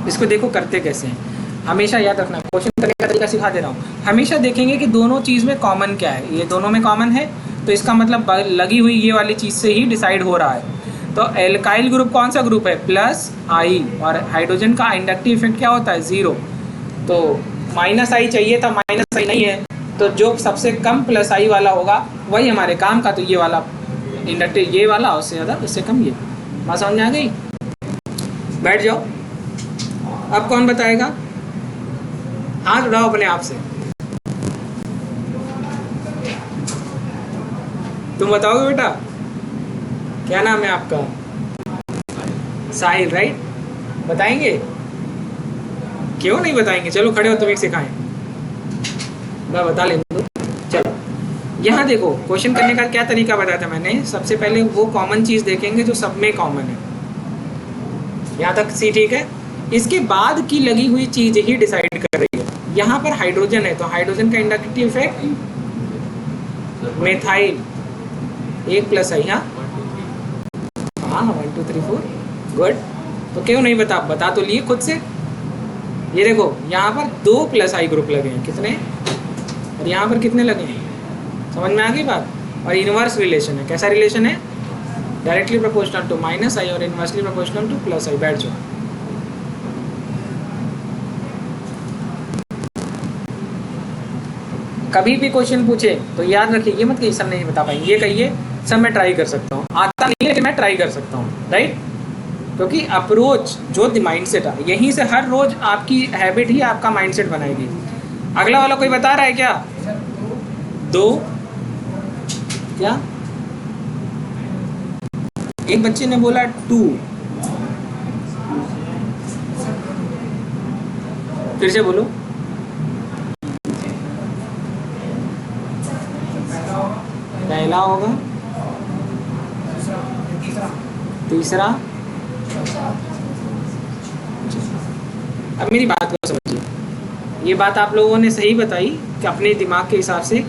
इसको देखो करते कैसे हैं, हमेशा याद रखना। क्वेश्चन करने का तरीका सिखा दे रहा हूँ। हमेशा देखेंगे कि दोनों चीज़ में कॉमन क्या है। ये दोनों में कॉमन है तो इसका मतलब लगी हुई ये वाली चीज़ से ही डिसाइड हो रहा है। तो एल्काइल ग्रुप कौन सा ग्रुप है? प्लस आई, और हाइड्रोजन का इंडक्टिव इफेक्ट क्या होता है? 0। तो माइनस आई चाहिए था, माइनस आई नहीं है, तो जो सबसे कम प्लस आई वाला होगा वही हमारे काम का। तो ये वाला इंडक्टिव, ये वाला, उससे ज़्यादा, उससे कम ये। बात समझ में आ गई? बैठ जाओ। अब कौन बताएगा? हाथ उठाओ अपने आप से। तुम बताओगे बेटा? क्या नाम है आपका? साहिल, राइट? बताएंगे? क्यों नहीं बताएंगे? चलो खड़े हो, तुम्हें सिखाएं। मैं बता लेता हूँ। चलो यहाँ देखो, क्वेश्चन करने का क्या तरीका बताया था मैंने। सबसे पहले वो कॉमन चीज़ देखेंगे जो सब में कॉमन है। यहाँ तक सी ठीक है? इसके बाद की लगी हुई चीज़ ही डिसाइड कर रही है। यहाँ पर हाइड्रोजन है तो हाइड्रोजन का इंडक्टिव इफेक्ट मेथाइल, 1 प्लस आई। हाँ हाँ, 1 2 3 4, गुड। तो क्यों नहीं बता तो लिए खुद से। ये देखो यहाँ पर 2 प्लस आई ग्रुप लगे हैं, कितने? और यहाँ पर कितने लगे हैं? समझ में आ गई बात? और इनवर्स रिलेशन है। कैसा रिलेशन है? Directly proportional to minus I और इनवर्सली प्रोपोर्शनल टू प्लस आई। बैठ जाओ। कभी भी क्वेश्चन पूछे तो याद रखिए, ये मत कहिए सर नहीं बता पाएंगे, ये कहिए सर मैं ट्राई कर सकता हूँ। आता नहीं है लेकिन मैं ट्राई कर सकता हूँ, राइट? क्योंकि अप्रोच जो माइंडसेट है, यहीं से हर रोज आपकी हैबिट ही आपका माइंडसेट बनाएगी। अगला वाला कोई बता रहा है क्या? 2 क्या? एक बच्चे ने बोला 2, फिर से बोलो। पहला होगा, तीसरा। अब मेरी बात को समझिए, ये बात आप लोगों ने सही बताई कि अपने दिमाग के हिसाब से।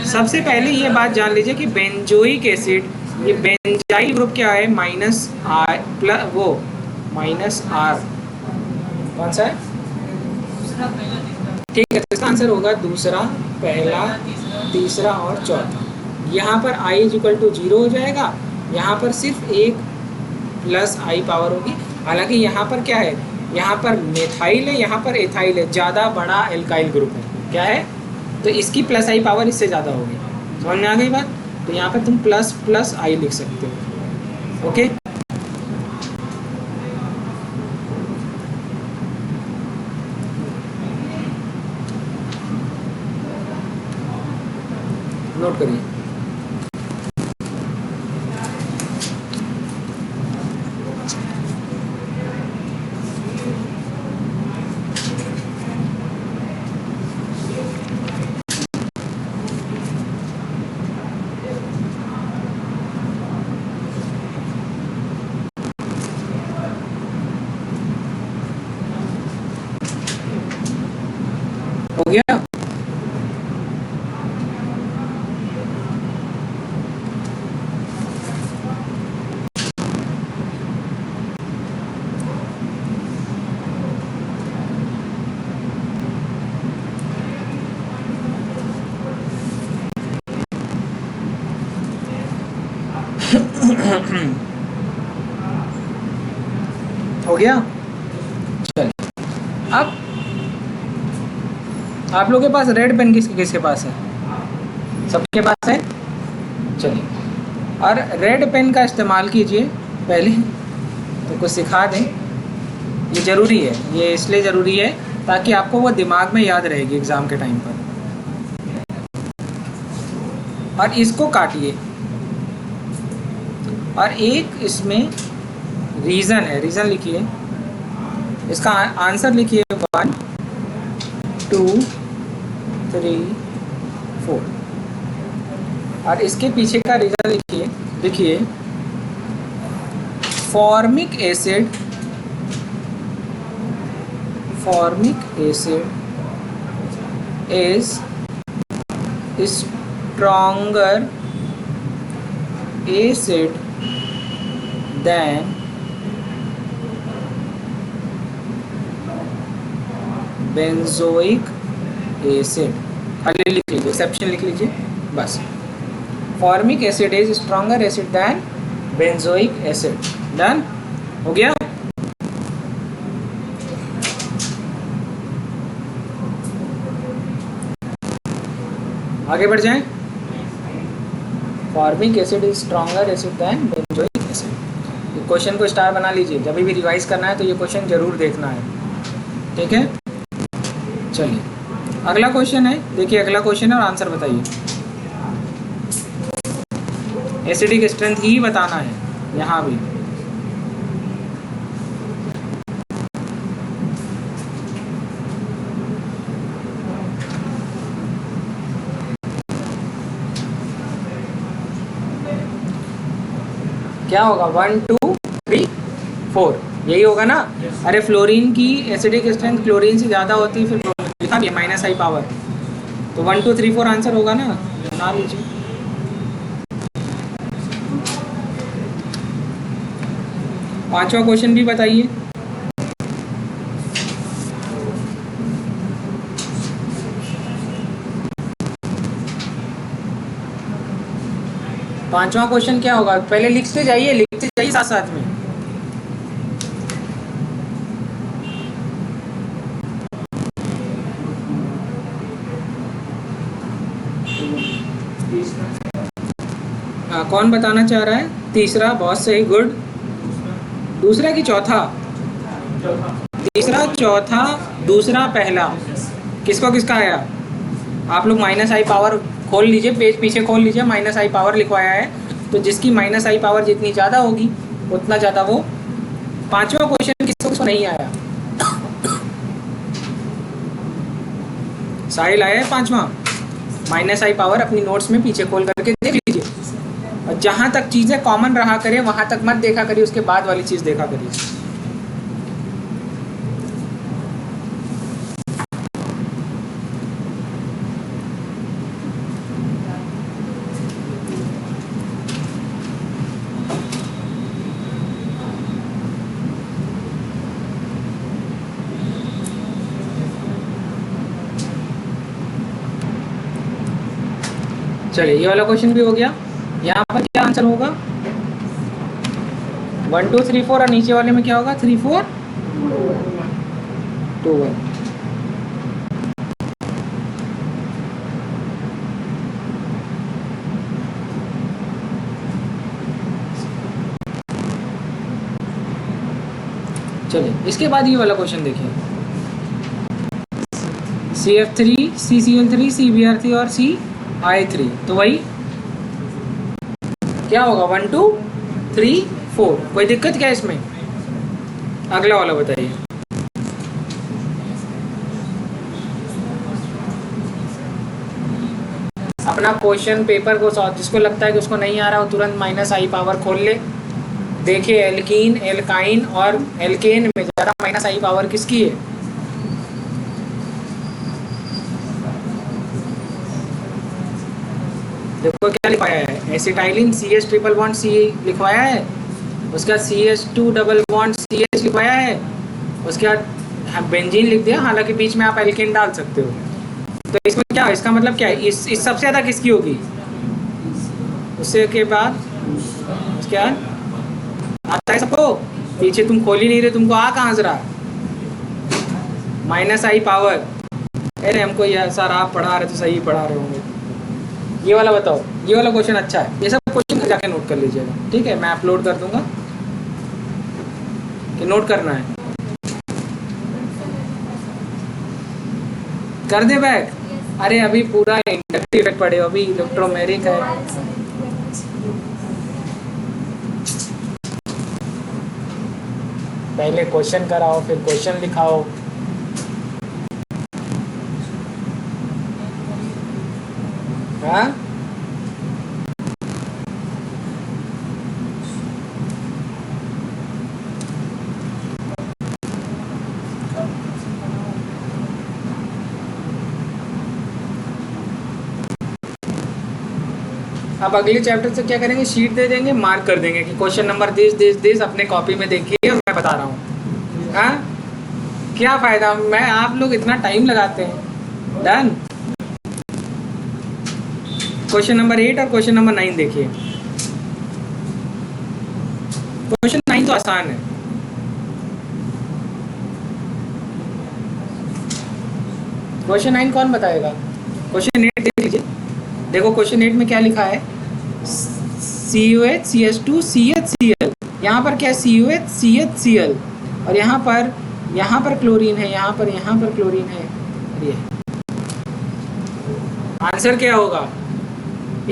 सबसे पहले ये बात जान लीजिए कि बेंजोइक एसिड, ये बेंजाइल ग्रुप क्या है? माइनस आर प्लस वो माइनस आर। कौन सा है? ठीक है, तो इसका आंसर होगा दूसरा, पहला, तीसरा और चौथा। यहाँ पर i इज इक्वल टू 0 हो जाएगा। यहाँ पर सिर्फ 1 प्लस आई पावर होगी। हालांकि यहाँ पर क्या है? यहाँ पर मेथाइल है, यहाँ पर एथाइल है, ज़्यादा बड़ा एल्काइल ग्रुप है। क्या है? तो इसकी प्लस आई पावर इससे ज़्यादा होगी। समझ में आ गई बात? तो यहाँ पर तुम प्लस प्लस आई लिख सकते हो। ओके, नोट करिए। हो गया? हो गया। चलिए अब आप लोगों के पास रेड पेन किसके पास है? सबके पास है। चलिए, और रेड पेन का इस्तेमाल कीजिए पहले तो कुछ सिखा दें। ये ज़रूरी है, ये इसलिए ज़रूरी है ताकि आपको वो दिमाग में याद रहेगी एग्ज़ाम के टाइम पर। और इसको काटिए, और एक इसमें रीज़न है, रीज़न लिखिए, इसका आंसर लिखिए 1 2 3 4, और इसके पीछे का रीज़न लिखिए formic acid is stronger acid than benzoic acid। खाली लिख लीजिए, एक्सेप्शन लिख लीजिए बस। Formic acid is stronger acid than benzoic acid. Done हो गया। आगे बढ़ जाएं। Formic acid is stronger acid than benzoic acid. Question को स्टार बना लीजिए, जब भी रिवाइज करना है तो ये क्वेश्चन जरूर देखना है, ठीक है। चलिए अगला क्वेश्चन है, देखिए अगला क्वेश्चन है और आंसर बताइए। एसिडिक स्ट्रेंथ ही बताना है यहाँ भी। क्या होगा 1 2 3 4, यही होगा ना। अरे फ्लोरीन की एसिडिक स्ट्रेंथ क्लोरीन से ज़्यादा होती है, फिर लिखा भी है माइनस आई पावर, तो 1 2 3 4 आंसर होगा ना। बना लीजिए। पांचवा क्वेश्चन भी बताइए। पांचवा क्वेश्चन क्या होगा, पहले लिखते जाइए साथ साथ में। कौन बताना चाह रहा है? तीसरा, बहुत सही, गुड। दूसरा कि चौथा? तीसरा, चौथा, दूसरा, पहला। किसको किसका आया? आप लोग माइनस आई पावर खोल लीजिए, पेज पीछे खोल लीजिए, माइनस आई पावर लिखवाया है, तो जिसकी माइनस आई पावर जितनी ज़्यादा होगी उतना ज़्यादा वो। पांचवा क्वेश्चन किसको नहीं आया? साहिल आया है पांचवा। माइनस आई पावर अपनी नोट्स में पीछे खोल करके देख लीजिए, और जहाँ तक चीज़ें कॉमन रहा करे वहाँ तक मत देखा करिए, उसके बाद वाली चीज़ देखा करिए। चलिए ये वाला क्वेश्चन भी हो गया। यहाँ पर क्या आंसर होगा? 1 2 3 4, और नीचे वाले में क्या होगा? 3 4 2 1। चलिए इसके बाद ये वाला क्वेश्चन देखिए। CF3 CCl3 CBr3 और CI3, तो वही क्या होगा? 1 2 3 4। कोई दिक्कत क्या है इसमें? अगला वाला बताइए। अपना क्वेश्चन पेपर को जिसको लगता है कि उसको नहीं आ रहा वो तुरंत माइनस आई पावर खोल ले। देखिए एल्कीन, एल्काइन और एल्केन में ज़्यादा माइनस आई पावर किसकी है? देखो क्या लिखवाया है, acetylene CH triple bond C लिखवाया है, उसके बाद CH2 डबल बॉन्ड CH लिखवाया है, उसके बाद बेंजीन लिख दिया, हालांकि बीच में आप एल्केन डाल सकते हो। तो इसमें क्या, इसका मतलब क्या है? इस सबसे ज़्यादा किसकी होगी? उससे के बाद क्या आता है सबको? पीछे तुम खोल ही नहीं रहे, तुमको आ कहाँ से रहा? माइनस आई पावर। अरे हमको यह सर आप पढ़ा रहे तो सही पढ़ा रहे होंगे। ये वाला बताओ, ये वाला क्वेश्चन अच्छा है, ये सब क्वेश्चन जाके नोट कर लीजिएगा, ठीक है? मैं अपलोड कर दूंगा कि नोट करना है। कर दे बैक। अरे अभी पूरा इंडक्टिव इफेक्ट पढ़े, अभी इलेक्ट्रोमैग्नेटिक है। पहले क्वेश्चन कराओ फिर क्वेश्चन लिखाओ। हाँ अब अगले चैप्टर से क्या करेंगे, शीट दे देंगे, मार्क कर देंगे कि क्वेश्चन नंबर दिस अपने कॉपी में देखिए, मैं बता रहा हूँ। हाँ क्या फ़ायदा, मैं आप लोग इतना टाइम लगाते हैं। डन। क्वेश्चन नंबर 8 और क्वेश्चन नंबर 9 देखिए। क्वेश्चन 9 तो आसान है। क्वेश्चन 9 कौन बताएगा? क्वेश्चन 8 देख लीजिए। देखो क्वेश्चन 8 में क्या लिखा है, COH CH2 CHCl। यहाँ पर क्या है, COH CHCl, और यहाँ पर क्लोरीन है, यहाँ पर क्लोरीन है। ये आंसर क्या होगा?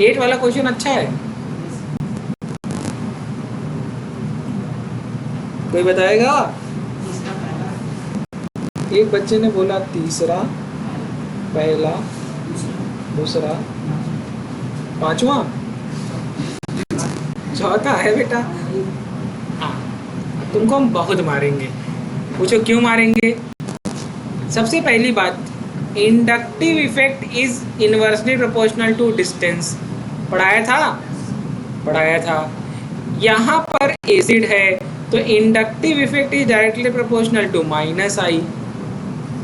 8 वाला क्वेश्चन अच्छा है, कोई बताएगा? एक बच्चे ने बोला तीसरा, पहला, दूसरा, पांचवा, चौथा है बेटा। हाँ तुमको हम बहुत मारेंगे। पूछो क्यों मारेंगे? सबसे पहली बात, inductive effect is inversely proportional to distance. पढ़ाया था। यहाँ पर एसिड है तो inductive effect is directly proportional to minus I.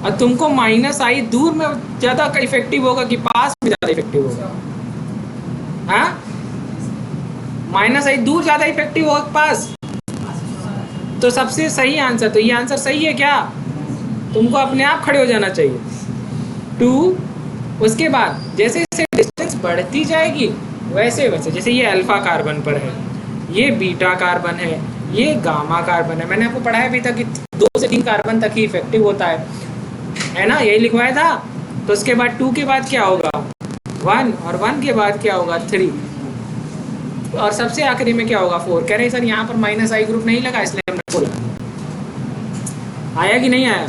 और तुमको माइनस आई दूर में ज़्यादा इफेक्टिव होगा कि पास में ज़्यादा इफेक्टिव होगा? हाँ माइनस आई दूर ज़्यादा इफेक्टिव होगा पास। तो सबसे सही आंसर, तो ये आंसर सही है क्या? तुमको अपने आप खड़े हो जाना चाहिए। 2 उसके बाद जैसे जैसे डिस्टेंस बढ़ती जाएगी वैसे वैसे, जैसे ये अल्फा कार्बन पर है, ये बीटा कार्बन है, ये गामा कार्बन है। मैंने आपको पढ़ाया भी था कि 2 से 3 कार्बन तक ही इफेक्टिव होता है ना, यही लिखवाया था। तो उसके बाद 2 के बाद क्या होगा 1, और 1 के बाद क्या होगा 3, और सबसे आखिरी में क्या होगा 4। कह रहे सर यहाँ पर माइनस आई ग्रुप नहीं लगा इसलिए हमने 4 लगा। आया कि नहीं आया?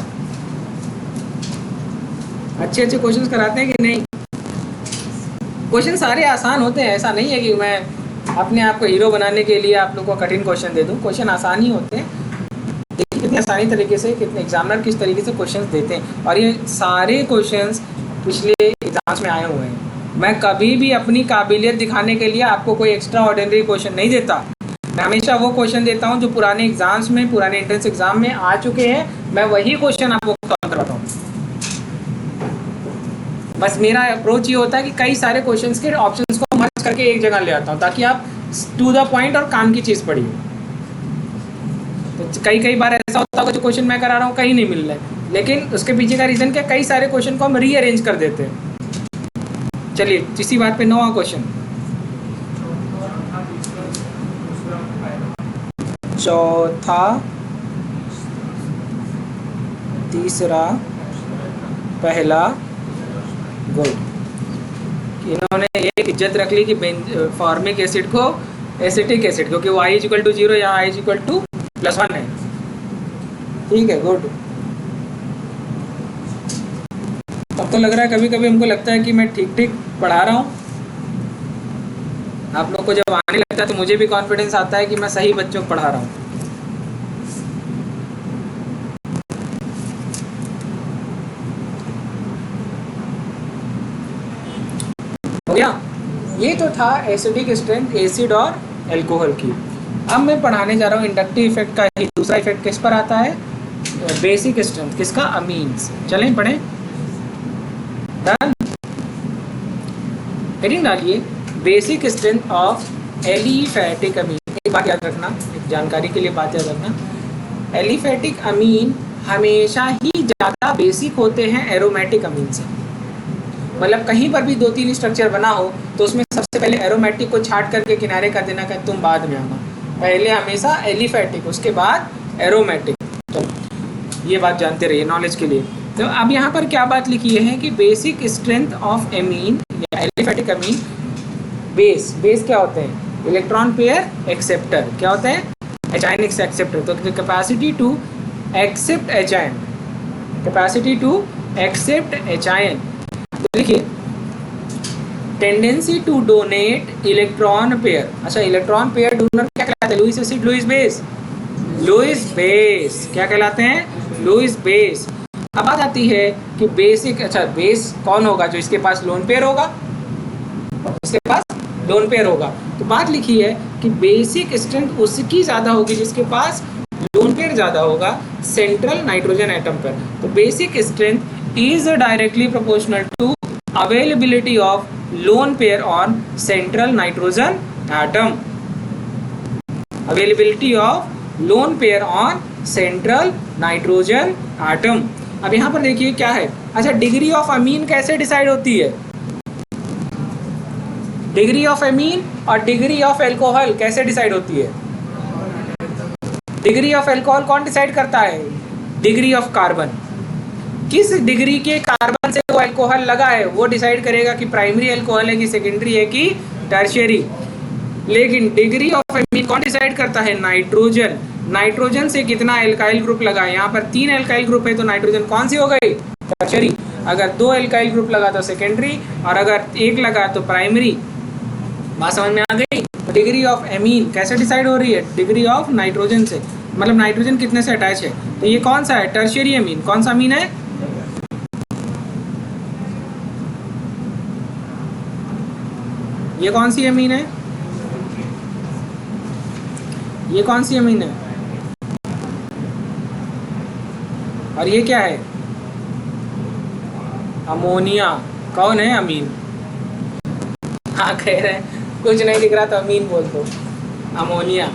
अच्छे क्वेश्चंस कराते हैं कि नहीं? क्वेश्चन सारे आसान होते हैं, ऐसा नहीं है कि मैं अपने आप को हीरो बनाने के लिए आप लोग को कठिन क्वेश्चन दे दूं। क्वेश्चन आसान ही होते हैं। देखिए कितनी आसानी तरीके से, कितने एग्जामिनर किस तरीके से क्वेश्चंस देते हैं, और ये सारे क्वेश्चंस पिछले एग्जाम्स में आए हुए हैं। मैं कभी भी अपनी काबिलियत दिखाने के लिए आपको कोई एक्स्ट्रा ऑर्डिनरी क्वेश्चन नहीं देता। मैं हमेशा वो क्वेश्चन देता हूँ जो पुराने एग्जाम्स में, पुराने एंट्रेंस एग्जाम में आ चुके हैं। मैं वही क्वेश्चन आपको सॉल्व करवाता हूँ। बस मेरा अप्रोच ये होता है कि कई सारे क्वेश्चंस के ऑप्शंस को मर्ज करके एक जगह ले आता हूँ ताकि आप टू द पॉइंट और काम की चीज़ पढ़िए। तो कई बार ऐसा होता है जो क्वेश्चन मैं करा रहा हूँ कहीं नहीं मिल रहा है, लेकिन उसके पीछे का रीज़न क्या, कई सारे क्वेश्चन को हम रीअरेंज कर देते हैं। चलिए इसी बात पे 9वां क्वेश्चन, चौथा, तीसरा, पहला, गुड। इन्होंने एक इज्जत रख ली कि फॉर्मिक एसिड को एसिटिक एसिड, क्योंकि वो I=0 या I=+1 है। ठीक है, गुड। अब तो लग रहा है, कभी कभी हमको लगता है कि मैं ठीक पढ़ा रहा हूँ। आप लोग को जब आने लगता है तो मुझे भी कॉन्फिडेंस आता है कि मैं सही बच्चों को पढ़ा रहा हूँ। हो गया? ये तो था एसिडिक स्ट्रेंथ एसिड और एल्कोहल की। अब मैं पढ़ाने जा रहा हूँ इंडक्टिव इफेक्ट का ही दूसरा इफेक्ट किस पर आता है, बेसिक स्ट्रेंथ किसका, अमीन्स। चलें पढ़ें। डन। हेडिंग डालिए बेसिक स्ट्रेंथ ऑफ एलिफैटिक अमीन एक बात याद रखना, एक जानकारी के लिए बात याद रखना, एलिफेटिक अमीन हमेशा ही ज़्यादा बेसिक होते हैं एरोमेटिक अमीन से। मतलब कहीं पर भी 2-3 स्ट्रक्चर बना हो तो उसमें सबसे पहले एरोमेटिक को छाट करके किनारे कर देना कि तुम बाद में आना, पहले हमेशा एलिफेटिक उसके बाद एरोमेटिक। तो ये बात जानते रहिए नॉलेज के लिए। तो अब यहाँ पर क्या बात लिखी है कि बेसिक स्ट्रेंथ ऑफ एमीन या एलिफेटिक अमीन, बेस क्या होते हैं? Electron pair acceptor. क्या होते हैं? H ion acceptor. तो capacity to accept H ion, capacity to accept H ion. देखिए tendency to donate electron pair. अच्छा, इलेक्ट्रॉन पेयर डोनर क्या कहलाते हैं? Lewis acid, Lewis base, Lewis base. क्या कहलाते हैं? Lewis base. अब बात आती है कि बेसिक, अच्छा बेस कौन होगा? जो इसके पास लोन पेयर होगा, इसके पास लोन पेयर होगा। तो बात लिखी है कि बेसिक स्ट्रेंथ उसकी ज़्यादा होगी जिसके पास लोन पेयर ज़्यादा होगा सेंट्रल नाइट्रोजन एटम पर। तो basic strength is directly proportional to availability of lone pair on central nitrogen atom. Availability of lone pair on central nitrogen atom. अब यहाँ पर देखिए क्या है। अच्छा, डिग्री ऑफ अमीन कैसे डिसाइड होती है? डिग्री ऑफ एमीन और डिग्री ऑफ एल्कोहल कैसे डिसाइड होती है? डिग्री ऑफ एल्कोहल कौन डिसाइड करता है? Degree of carbon. किस डिग्री के कार्बन से वो एल्कोहल लगा है वो डिसाइड करेगा कि प्राइमरी एल्कोहल है कि सेकेंडरी है कि टर्शियरी। लेकिन डिग्री ऑफ एमीन कौन डिसाइड करता है? नाइट्रोजन। नाइट्रोजन से कितना एल्काइल ग्रुप लगा है? यहाँ पर 3 एल्काइल ग्रुप है तो नाइट्रोजन कौन सी हो गई? टर्शियरी। अगर 2 एल्काइल ग्रुप लगा तो सेकेंडरी, और अगर 1 लगा तो प्राइमरी। बात समझ में आ गई? डिग्री ऑफ एमीन कैसे डिसाइड हो रही है? डिग्री ऑफ नाइट्रोजन से, मतलब नाइट्रोजन कितने से अटैच है। तो ये कौन सा है? Tertiary amine. कौन सा अमीन है? ये कौन सी अमीन है? ये कौन सी अमीन है? और ये क्या है? अमोनिया। कौन है अमीन? हाँ कह रहे हैं, कुछ नहीं दिख रहा तो अमीन बोल दो, अमोनिया।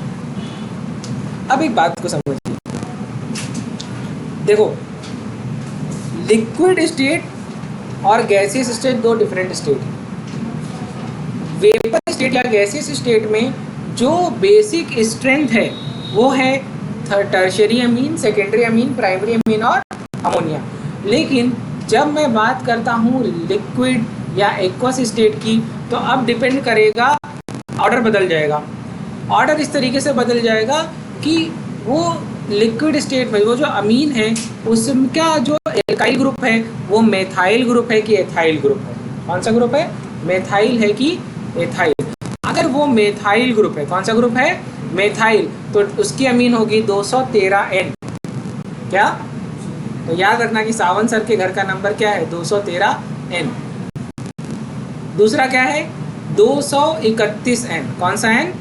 अब एक बात को समझिए, देखो लिक्विड स्टेट और गैसियस स्टेट दो डिफरेंट स्टेट। वेपर स्टेट या गैसियस स्टेट में जो बेसिक स्ट्रेंथ है वो है tertiary amine, secondary amine, primary amine और अमोनिया। लेकिन जब मैं बात करता हूँ लिक्विड या एक्वस स्टेट की, तो अब डिपेंड करेगा, ऑर्डर बदल जाएगा। ऑर्डर इस तरीके से बदल जाएगा कि वो लिक्विड स्टेट में वो जो अमीन है उसका जो एल्काइल ग्रुप है वो मेथाइल ग्रुप है कि एथाइल ग्रुप है। कौन सा ग्रुप है? मेथाइल है कि एथाइल। अगर वो मेथाइल ग्रुप है, कौन सा ग्रुप है? मेथाइल, तो उसकी अमीन होगी 213N। क्या? तो याद रखना कि सावन सर के घर का नंबर क्या है? 213N। दूसरा क्या है? 231N। कौन सा N?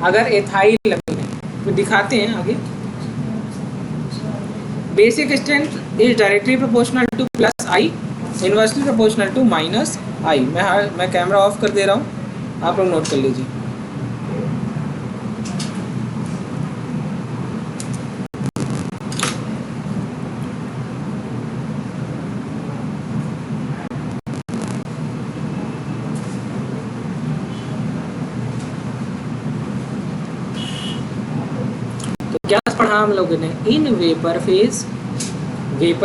अगर एथाइल अमीन है तो दिखाते हैं आगे। Basic strength is directly proportional to plus I, inversely proportional to minus I. मैं कैमरा ऑफ कर दे रहा हूँ, आप लोग नोट कर लीजिए। क्या पढ़ा हम लोगों ने? In vapour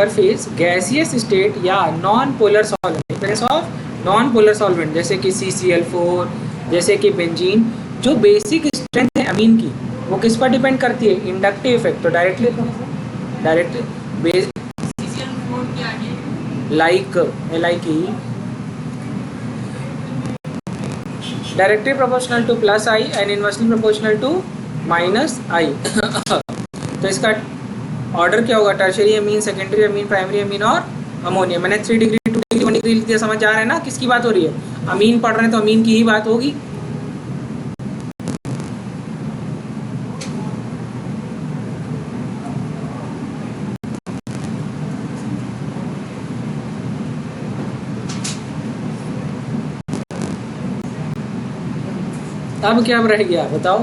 phase gaseous state या non polar solvent, presence of non polar solvent जैसे कि CCl4, जैसे कि बेंजीन, जो बेसिक स्ट्रेंथ है अमीन की वो किस पर डिपेंड करती है? Inductive effect. तो directly like directly proportional to plus I and inversely proportional to minus I. तो इसका ऑर्डर क्या होगा? Tertiary amine, secondary amine, primary amine और अमोनिया। मैंने 3 डिग्री 2 डिग्री 1 डिग्री लिख दिया। समझ आ रहा है ना किसकी बात हो रही है? अमीन पढ़ रहे हैं तो अमीन की ही बात होगी। अब क्या रह गया बताओ,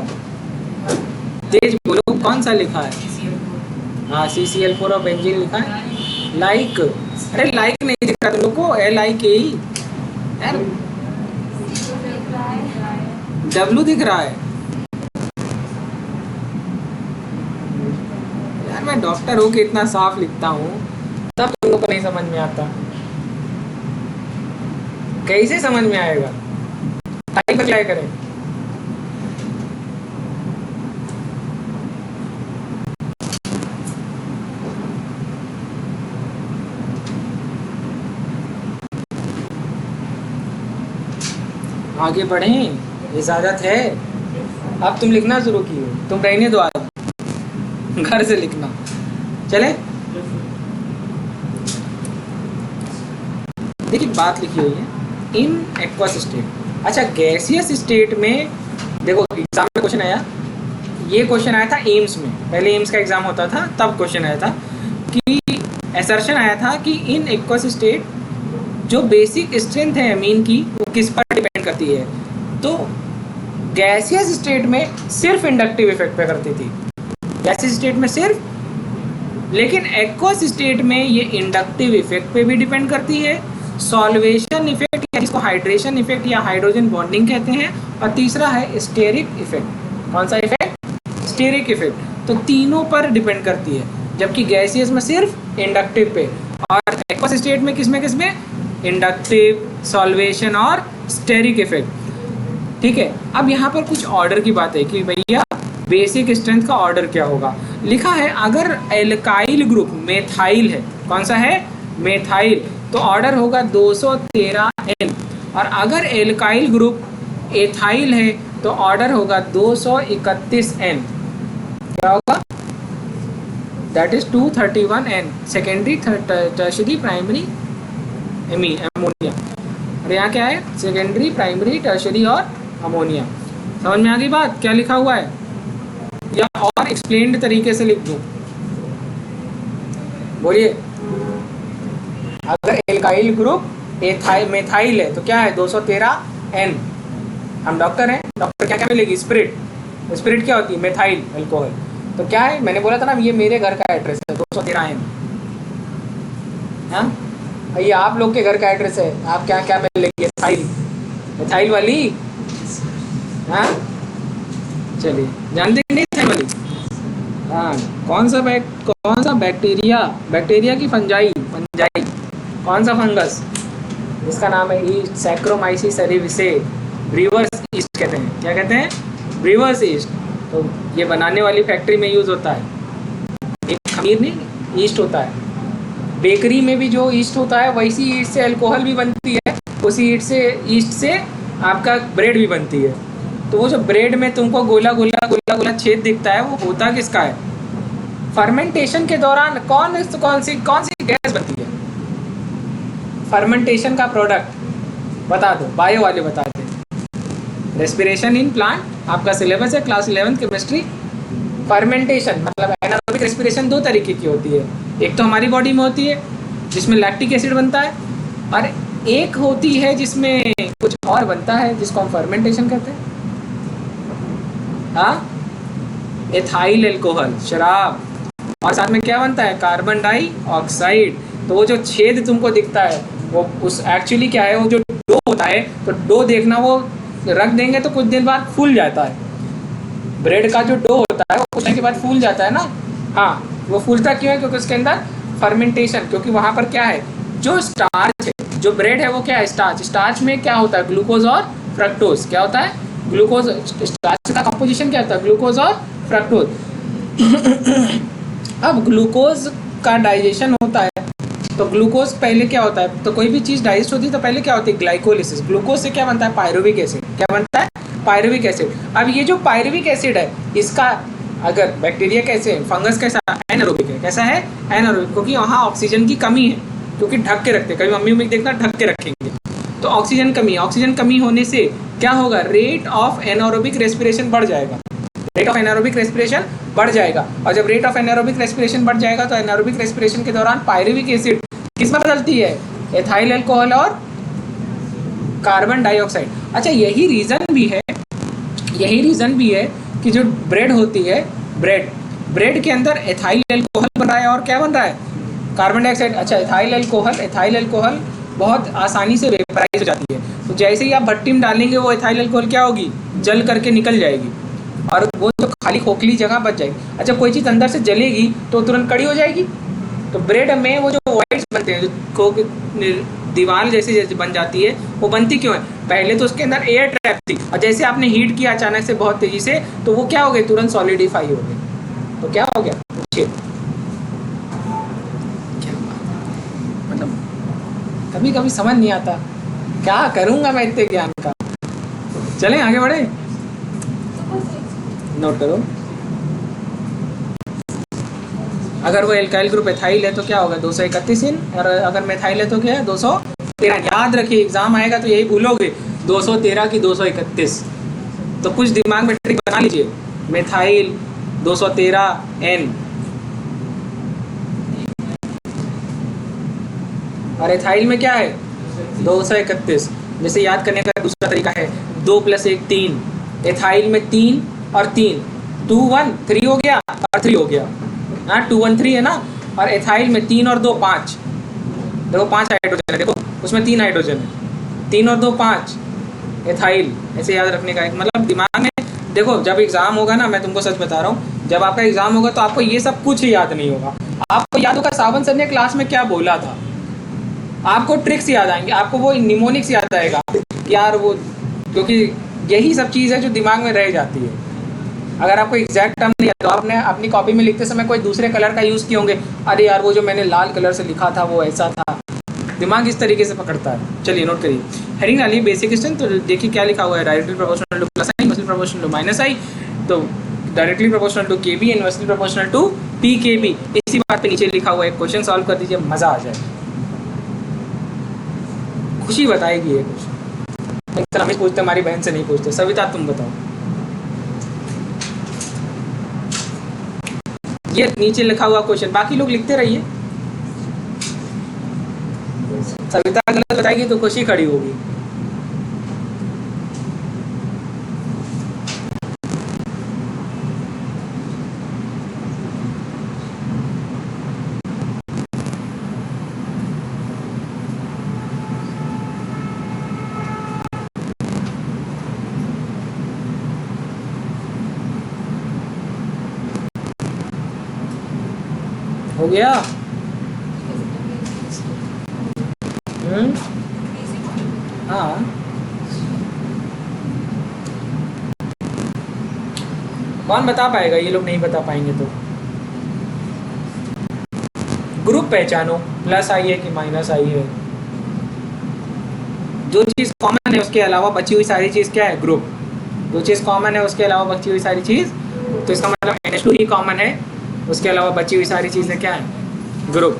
तेज बोलो, कौन सा लिखा है? हाँ CCl4 और बेंजीन लिखा है। लाइक, अरे लाइक नहीं दिख रहा तुम लोग को, LIKE यार, W दिख रहा है यार। मैं डॉक्टर हूँ कि इतना साफ लिखता हूँ, तब तुम लोग को नहीं समझ में आता, कैसे समझ में आएगा? टाइप पर क्या करें? आगे बढ़ें, इजाज़त है। अब तुम लिखना शुरू किए, तुम रहने दो, आज घर से लिखना। चले, देखिए बात लिखी हुई है, इन एक्वस स्टेट। अच्छा, गैसियस स्टेट में देखो एग्जाम में क्वेश्चन आया, ये क्वेश्चन आया था एम्स में, पहले एम्स का एग्जाम होता था तब क्वेश्चन आया था कि असर्शन आया था कि इन एक्वस स्टेट जो बेसिक स्ट्रेंथ है अमीन की वो किस पर डिपेंड करती है। तो गैसियस स्टेट में सिर्फ इंडक्टिव इफेक्ट पे करती थी, गैसियस स्टेट में सिर्फ, लेकिन एक्वस स्टेट में ये इंडक्टिव इफेक्ट पे भी डिपेंड करती है, सॉल्वेशन इफेक्ट या जिसको हाइड्रेशन इफेक्ट या हाइड्रोजन बॉन्डिंग कहते हैं, और तीसरा है स्टेरिक इफेक्ट। कौन सा इफेक्ट? Steric effect. तो तीनों पर डिपेंड करती है, जबकि गैसियस में सिर्फ इंडक्टिव पे, और एक्वस स्टेट में किसमें इंडक्टिव, सॉल्वेशन और स्टेरिक इफेक्ट। ठीक है, अब यहाँ पर कुछ ऑर्डर की बात है कि भैया बेसिक स्ट्रेंथ का ऑर्डर क्या होगा। लिखा है अगर एल्काइल ग्रुप मेथाइल है, कौन सा है? मेथाइल, तो ऑर्डर होगा 213N, और अगर एल्काइल ग्रुप एथाइल है तो ऑर्डर होगा 231N। क्या होगा? That is 231N, secondary, tertiary, primary, ammonia. और यहाँ क्या है? सेकेंडरी, प्राइमरी, टर्शियरी और अमोनिया। समझ में आ गई बात? क्या लिखा हुआ है, या और एक्सप्लेन्ड तरीके से लिख दूँ? बोलिए। अगर एल्काइल ग्रुप मेथाइल है तो क्या है? 213N। हम डॉक्टर हैं, डॉक्टर क्या क्या मिलेगी? स्पिरिट। स्पिरिट क्या होती है? Methyl alcohol. तो क्या है? मैंने बोला था ना, ये मेरे घर का एड्रेस है, 213N। हाँ, ये आप लोग के घर का एड्रेस है, आप क्या क्या मिलेगी? एथाइल, एथाइल वाली। हाँ चलिए, जानते नहीं एथाइल वाली? हाँ, कौन सा बैक्टीरिया की फंजाई, कौन सा फंगस जिसका नाम है ईस्ट, सैक्रोमाइसिस सेरेविसे, रिवर्स ईस्ट कहते हैं। क्या कहते हैं? Reverse east. तो ये बनाने वाली फैक्ट्री में यूज़ होता है, एक खमीर नहीं ईस्ट होता है। बेकरी में भी जो ईस्ट होता है वैसी ईस्ट से अल्कोहल भी बनती है, उसी ईस्ट से आपका ब्रेड भी बनती है। तो वो जो ब्रेड में तुमको गोला गोला छेद दिखता है, वो होता किसका है? फर्मेंटेशन के दौरान कौन सी गैस बनती है? फर्मेंटेशन का प्रोडक्ट बता दो, बायो वाले बता दे। रेस्पिरेशन इन प्लांट, आपका सिलेबस है क्लास 11 केमिस्ट्री। फर्मेंटेशन मतलब एनारोबिक रेस्पिरेशन दो तरीके की होती है, एक तो हमारी बॉडी में होती है जिसमें लैक्टिक एसिड बनता है, और एक होती है जिसमें कुछ और बनता है जिसको हम फर्मेंटेशन कहते हैं। हाँ, एथाइल अल्कोहल, शराब, और साथ में क्या बनता है? Carbon dioxide. तो वो जो छेद तुमको दिखता है वो उस एक्चुअली क्या है? वो जो डो होता है, तो डो देखना, वो रख देंगे तो कुछ दिन बाद फूल जाता है। ब्रेड का जो डो होता है वो कुछ टाइम के बाद फूल जाता है ना। हाँ, वो फूलता क्यों है? क्योंकि उसके अंदर फर्मेंटेशन, क्योंकि वहाँ पर क्या है? जो स्टार्च है, जो ब्रेड है वो क्या है? स्टार्च। स्टार्च में क्या होता है? ग्लूकोज और फ्रक्टोज। क्या होता है? ग्लूकोज। स्टार्च का कंपोजिशन क्या होता है? ग्लूकोज और फ्रक्टोज। अब ग्लूकोज का डाइजेशन होता है, तो ग्लूकोज पहले क्या होता है? तो कोई भी चीज़ डाइजेस्ट होती है तो पहले क्या होती है? ग्लाइकोलिसिस। ग्लूकोज से क्या बनता है? Pyruvic acid. क्या बनता है? Pyruvic acid. अब ये जो पायरुविक एसिड है, इसका अगर बैक्टीरिया कैसे है, फंगस कैसा? एनारोबिक है। कैसा है? एनारोबिक, क्योंकि वहाँ ऑक्सीजन की कमी है, क्योंकि ढक के रखते हैं। कभी मम्मी देखना ढक के रखेंगे, तो ऑक्सीजन कमी, ऑक्सीजन कमी होने से क्या होगा? रेट ऑफ एनारोबिक रेस्पिरेशन बढ़ जाएगा। रेट ऑफ एनारोबिक रेस्पिरेशन बढ़ जाएगा, और जब रेट ऑफ एनारोबिक रेस्पिरेशन बढ़ जाएगा तो एनारोबिक रेस्पिरेशन के दौरान पायरुविक एसिड किस में बदलती है? एथाइल अल्कोहल और कार्बन डाइऑक्साइड। अच्छा, यही रीज़न भी है यही रीज़न भी है कि जो ब्रेड होती है, ब्रेड के अंदर एथाइल अल्कोहल बन रहा है और क्या बन रहा है, कार्बन डाइऑक्साइड। अच्छा, एथाइल अल्कोहल बहुत आसानी से वेपराइज हो जाती है, तो जैसे ही आप भट्टी में डालेंगे वो एथाइल अल्कोहल क्या होगी, जल करके निकल जाएगी और वो जो खाली खोखली जगह बच जाएगी। अच्छा, कोई चीज़ अंदर से जलेगी तो तुरंत कड़ी हो जाएगी। तो ब्रेड में वो जो वाइट्स बनते हैं, जो दीवार जैसे बन जाती है, वो बनती क्यों है, पहले तो उसके अंदर एयर ट्रैप थी और जैसे आपने हीट किया अचानक से बहुत तेज़ी से, तो वो क्या हो गए, तुरंत सॉलिडिफाई हो गए। तो क्या हो गया, क्या मतलब कभी कभी समझ नहीं आता क्या करूँगा मैं इतने ज्ञान का। चलें आगे बढ़े, नोट करो। अगर वो एल्काइल ग्रुप एथाइल है तो क्या होगा, 231 इन, और अगर मेथाइल है तो क्या है, 213। याद रखिए, एग्जाम आएगा तो यही भूलोगे, 213 की 231। तो कुछ दिमाग में ट्रिक बना लीजिए। मेथाइल 213 एन और एथाइल में क्या है 231। जैसे याद करने का दूसरा तरीका है 2 + 1 3। एथाइल में 3 और 3, 2 1 3 हो गया और 3 हो गया। हाँ, 2 1 3 है ना। और एथाइल में 3 और 2 5। देखो 5 हाइड्रोजन है, देखो उसमें 3 हाइड्रोजन है, 3 और 2 5 एथाइल। ऐसे याद रखने का एक मतलब दिमाग में। देखो जब एग्जाम होगा ना, मैं तुमको सच बता रहा हूँ, जब आपका एग्जाम होगा तो आपको ये सब कुछ याद नहीं होगा। आपको याद होगा सावन सर ने क्लास में क्या बोला था, आपको ट्रिक्स याद आएंगे, आपको वो निमोनिक्स याद आएगा कि यार वो, क्योंकि यही सब चीज़ है जो दिमाग में रह जाती है। अगर आपको एग्जैक्ट टर्म नहीं याद, तो आपने अपनी कॉपी में लिखते समय कोई दूसरे कलर का यूज़ किए होंगे, अरे यार वो जो मैंने लाल कलर से लिखा था वो ऐसा था। दिमाग इस तरीके से पकड़ता है। चलिए नोट करिए, हेडिंग डालिए बेसिक स्ट्रेंथ। तो देखिए क्या लिखा हुआ है, directly proportional to plus I, inversely proportional to minus I. तो directly proportional to K B, inversely proportional to P K B. इसी बात पे नीचे लिखा हुआ है, क्वेश्चन सॉल्व कर दीजिए, मज़ा आ जाए, खुशी बताएगी ये क्वेश्चन। हम पूछते, हमारी बहन से नहीं पूछते। सविता तुम बताओ, ये नीचे लिखा हुआ क्वेश्चन, बाकी लोग लिखते रहिए। सविता गलत बताएगी तो खुशी खड़ी होगी। हो गया? हाँ, कौन बता पाएगा, ये लोग नहीं बता पाएंगे तो। ग्रुप पहचानो, प्लस आई है कि माइनस आई है। जो चीज़ कॉमन है उसके अलावा बची हुई सारी चीज़ क्या है, ग्रुप। जो चीज़ कॉमन है उसके अलावा बची हुई सारी चीज़, तो इसका मतलब NH2 ही कॉमन है, उसके अलावा बची हुई सारी चीज़ें क्या है, ग्रुप।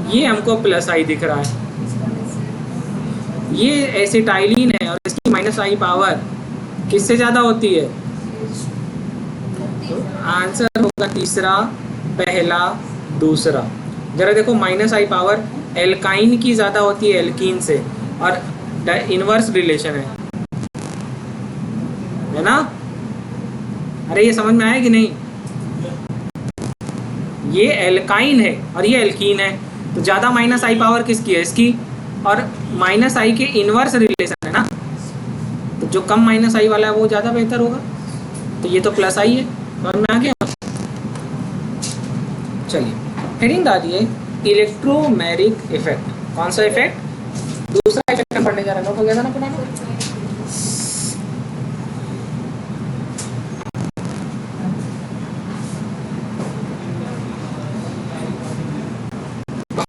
ये हमको प्लस आई दिख रहा है, ये एसिटाइलिन है और इसकी माइनस आई पावर किससे ज़्यादा होती है, तो आंसर होगा तीसरा, पहला, दूसरा। जरा देखो, माइनस आई पावर एल्काइन की ज़्यादा होती है एल्कीन से, और इनवर्स रिलेशन है ना। अरे ये समझ में आया कि नहीं, ये एल्काइन है और ये एल्कीन है, तो ज़्यादा माइनस आई पावर किसकी है, इसकी, और माइनस आई के इनवर्स रिलेशन है ना, तो जो कम माइनस आई वाला है वो ज़्यादा बेहतर होगा। तो ये तो प्लस आई है, समझ में आ गया। चलिए हेडिंग डालिए, इलेक्ट्रोमैरिक इफेक्ट। कौन सा इफेक्ट, दूसरा इफेक्ट हम पढ़ने जा रहे हैं, नोट हो गया था ना पुराना।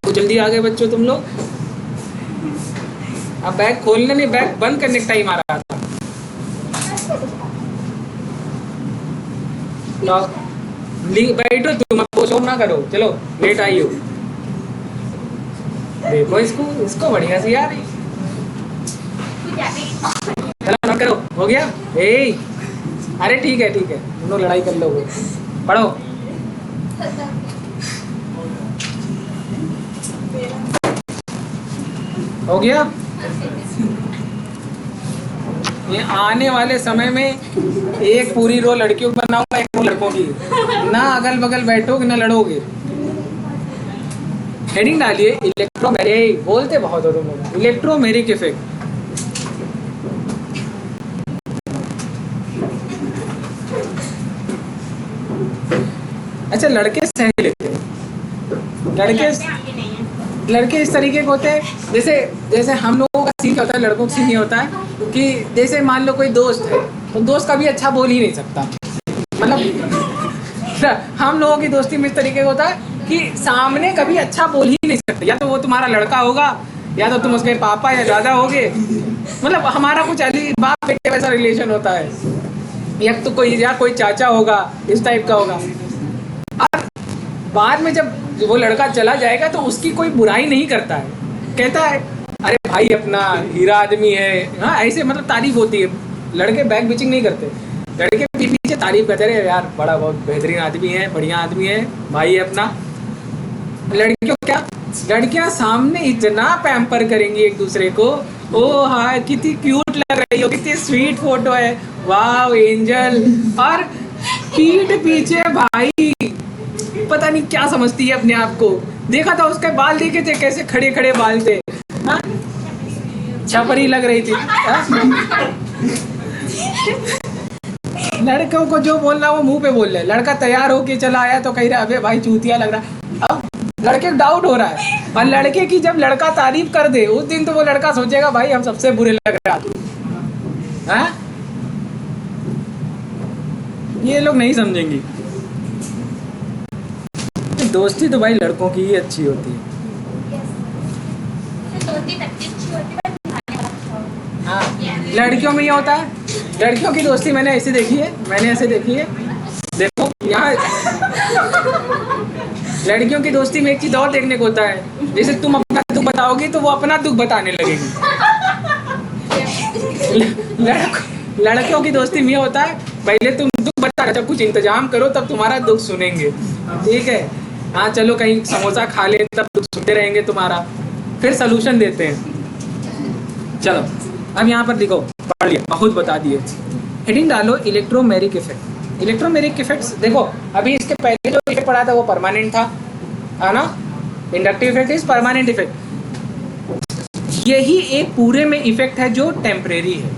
जल्दी आ गए बच्चों तुम लोग। अब बैग खोलने नहीं, बैग बंद करने का टाइम आ रहा था। बैठो तुम, अब शोर ना करो, चलो लेट आई हो। देखो इसको बढ़िया सी यार, चलो नोट करो, हो गया। अरे ठीक है तुम लोग लड़ाई कर लोगे, पढ़ो। हो गया। ये आने वाले समय में एक पूरी रो लड़कियों की बनाऊंगा, एक रो लड़कों की, ना अगल बगल बैठोगे ना लड़ोगे। हेडिंग डालिए इलेक्ट्रोमेरिक, बोलते बहुत हो तुम लोग, इलेक्ट्रोमेरिक इफेक्ट। अच्छा लड़के सह लेते हैं, लड़के इस तरीके के होते हैं, जैसे हम लोगों का सीन होता है, लड़कों का सीन ये होता है कि जैसे मान लो कोई दोस्त है, तो दोस्त कभी अच्छा बोल ही नहीं सकता। मतलब हम लोगों की दोस्ती में इस तरीके का होता है कि सामने कभी अच्छा बोल ही नहीं सकते, या तो वो तुम्हारा लड़का होगा या तो तुम उसके पापा या दादा होगे, मतलब हमारा कुछ अली बाप बेटे वैसा रिलेशन होता है, या तो कोई चाचा होगा, इस टाइप का होगा। और बाद में जब वो लड़का चला जाएगा तो उसकी कोई बुराई नहीं करता है, कहता है अरे भाई अपना हीरा आदमी है, हाँ ऐसे मतलब तारीफ होती है। लड़के बैक बिचिंग नहीं करते, लड़के पीछे तारीफ करते रहे, यार बड़ा बहुत बेहतरीन आदमी है, बढ़िया आदमी है, भाई है अपना। लड़कियों क्या, लड़कियां सामने इतना पैम्पर करेंगी एक दूसरे को, ओ हाँ कितनी क्यूट लग रही हो, कितनी स्वीट फोटो है, वाह एंजल। और पीठ पीछे भाई पता नहीं क्या समझती है अपने आप को। देखा था उसके बाल देखे थे कैसे खड़े खड़े बाल थे, हाँ छपरी लग रही थी। लड़कों को जो बोलना वो मुंह पे बोल रहे, लड़का तैयार होके चला आया तो कह रहा अबे भाई चूतिया लग रहा। अब लड़के को डाउट हो रहा है, और लड़के की जब लड़का तारीफ कर दे उस दिन तो वो लड़का सोचेगा भाई हम सबसे बुरे लग रहा है। ये लोग नहीं समझेंगे। दोस्ती तो भाई लड़कों की ही अच्छी होती है। हाँ लड़कियों में ये होता है, लड़कियों की दोस्ती मैंने ऐसे देखी है, देखो यहाँ लड़कियों की दोस्ती में एक चीज और देखने को होता है, जैसे तुम अपना दुख बताओगी तो वो अपना दुख बताने लगेगी। लड़कियों की दोस्ती में होता है पहले तुम दुख बता, जब कुछ इंतजाम करो तब तुम्हारा दुख सुनेंगे, ठीक है। हाँ चलो कहीं समोसा खा ले तब दुख सुनते रहेंगे तुम्हारा, फिर सलूशन देते हैं। चलो अब यहाँ पर देखो, पढ़ लिया, बहुत बता दिए। हेडिंग डालो इलेक्ट्रोमेरिक इफेक्ट। इलेक्ट्रोमेरिक इफेक्ट्स देखो, अभी इसके पहले जो इफेक्ट पढ़ा था वो परमानेंट था, है ना। Inductive effect is permanent effect. यही एक पूरे में इफेक्ट है जो टेम्परेरी है,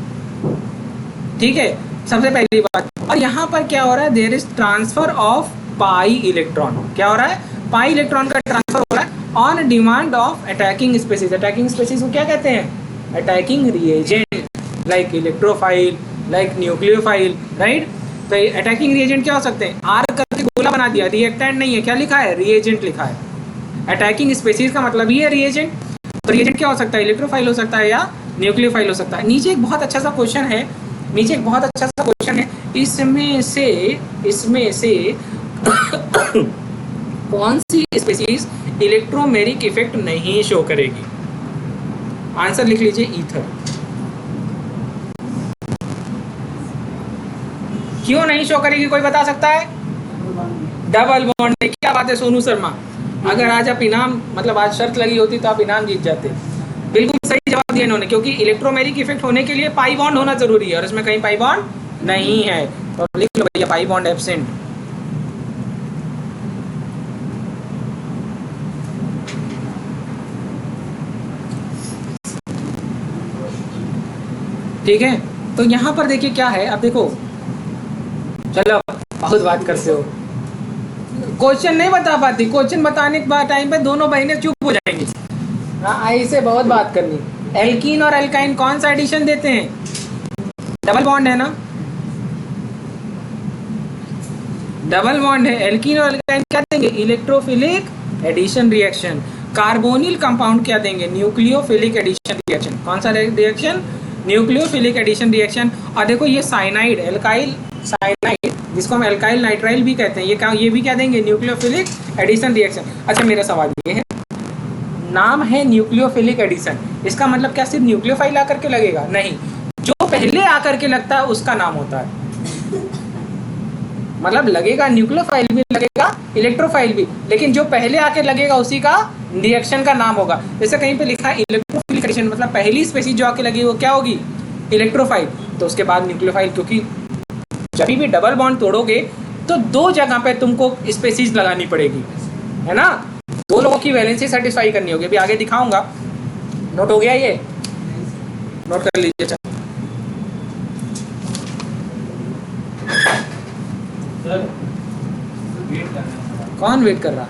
ठीक है, सबसे पहली बात। और यहाँ पर क्या हो रहा है, there is transfer of pi electron. क्या हो रहा है, पाई इलेक्ट्रॉन का ट्रांसफर हो रहा है on demand of attacking species. Attacking species को क्या कहते हैं, attacking reagent, like electrophile, like nucleophile, right. तो अटैकिंग रिएजेंट क्या हो सकते हैं, आर करके गोला बना दिया, रिएक्टेंट नहीं है, क्या लिखा है, रिएजेंट लिखा है। अटैकिंग स्पीसीज का मतलब ही है रिएजेंट। तो रिएजेंट क्या हो सकता है, इलेक्ट्रोफाइल हो सकता है या न्यूक्लियोफाइल हो सकता है। नीचे एक बहुत अच्छा सा क्वेश्चन है, इसमें से कौन सी स्पीसीज इलेक्ट्रोमेरिक इफेक्ट नहीं शो करेगी। आंसर लिख लीजिए, ईथर। क्यों नहीं शो करेगी, कोई बता सकता है। डबल बॉन्ड है। क्या बात है सोनू शर्मा, अगर आज आप इनाम, मतलब आज शर्त लगी होती तो आप इनाम जीत जाते। बिल्कुल सही जवाब दिया इन्होंने, क्योंकि इलेक्ट्रोमेरिक इफेक्ट होने के लिए पाई बॉन्ड होना जरूरी है, और इसमें कहीं पाई बॉन्ड नहीं है। तो लिख लो भैया, पाई बॉन्ड एब्सेंट। ठीक है, तो यहाँ पर देखिए क्या है, अब देखो, चलो बहुत बात करते हो, क्वेश्चन नहीं बता पाती, क्वेश्चन बताने के बाद टाइम पे दोनों बहनें चुप हो जाएंगी। हाँ ऐसे बहुत बात करनी। एल्कीन और एल्काइन कौन सा एडिशन देते हैं, डबल बॉन्ड है ना, डबल बॉन्ड है। एल्कीन और एल्काइन क्या देंगे, electrophilic addition reaction. Carbonyl compound क्या देंगे, न्यूक्लियोफिलिक एडिशन रिएक्शन। कौन सा रिएक्शन, न्यूक्लियोफिलिक एडिशन रिएक्शन। और देखो ये साइनाइड, एल्काइल साइनाइड, जिसको हम एल्काइल नाइट्राइल भी कहते हैं, ये भी क्या देंगे, न्यूक्लियोफिलिक एडिशन रिएक्शन। अच्छा मेरा सवाल ये है, नाम है न्यूक्लियोफिलिक एडिशन, इसका मतलब क्या सिर्फ न्यूक्लियोफाइल आकर के लगेगा, नहीं, जो पहले आकर के लगता है उसका नाम होता है। मतलब लगेगा न्यूक्लियोफाइल भी, लगेगा इलेक्ट्रोफाइल भी, लेकिन जो पहले आके लगेगा उसी का रिएक्शन का नाम होगा। जैसे कहीं पे लिखा है इलेक्ट्रोफिलिक एडिशन, मतलब पहली स्पीशीज जो आके लगी वो क्या होगी, इलेक्ट्रोफाइल, तो उसके बाद न्यूक्लियोफाइल, क्योंकि जब भी डबल बॉन्ड तोड़ोगे तो 2 जगह पे तुमको स्पेसीज लगानी पड़ेगी, है ना, 2 लोगों की वैलेंसी सेटिस्फाई करनी होगी। अभी आगे दिखाऊंगा। नोट हो गया ये, नोट कर लीजिए। सर वेट करना। कौन वेट कर रहा?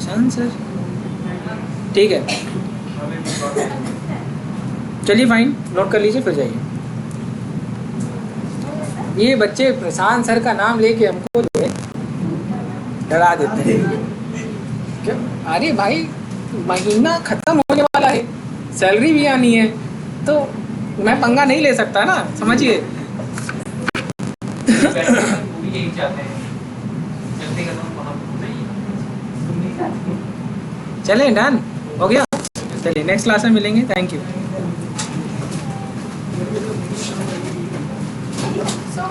शान सर, ठीक है, चलिए फाइन, नोट कर लीजिए फिर जाइए। ये बच्चे प्रशांत सर का नाम लेके हमको जो है डरा देते हैं। क्यों? अरे भाई महीना खत्म होने वाला है, सैलरी भी आनी है, तो मैं पंगा नहीं ले सकता ना, समझिए। यही चाहते हैं, जल्दी खत्म होना चले, डन हो गया। चलिए नेक्स्ट क्लास में मिलेंगे, थैंक यू। So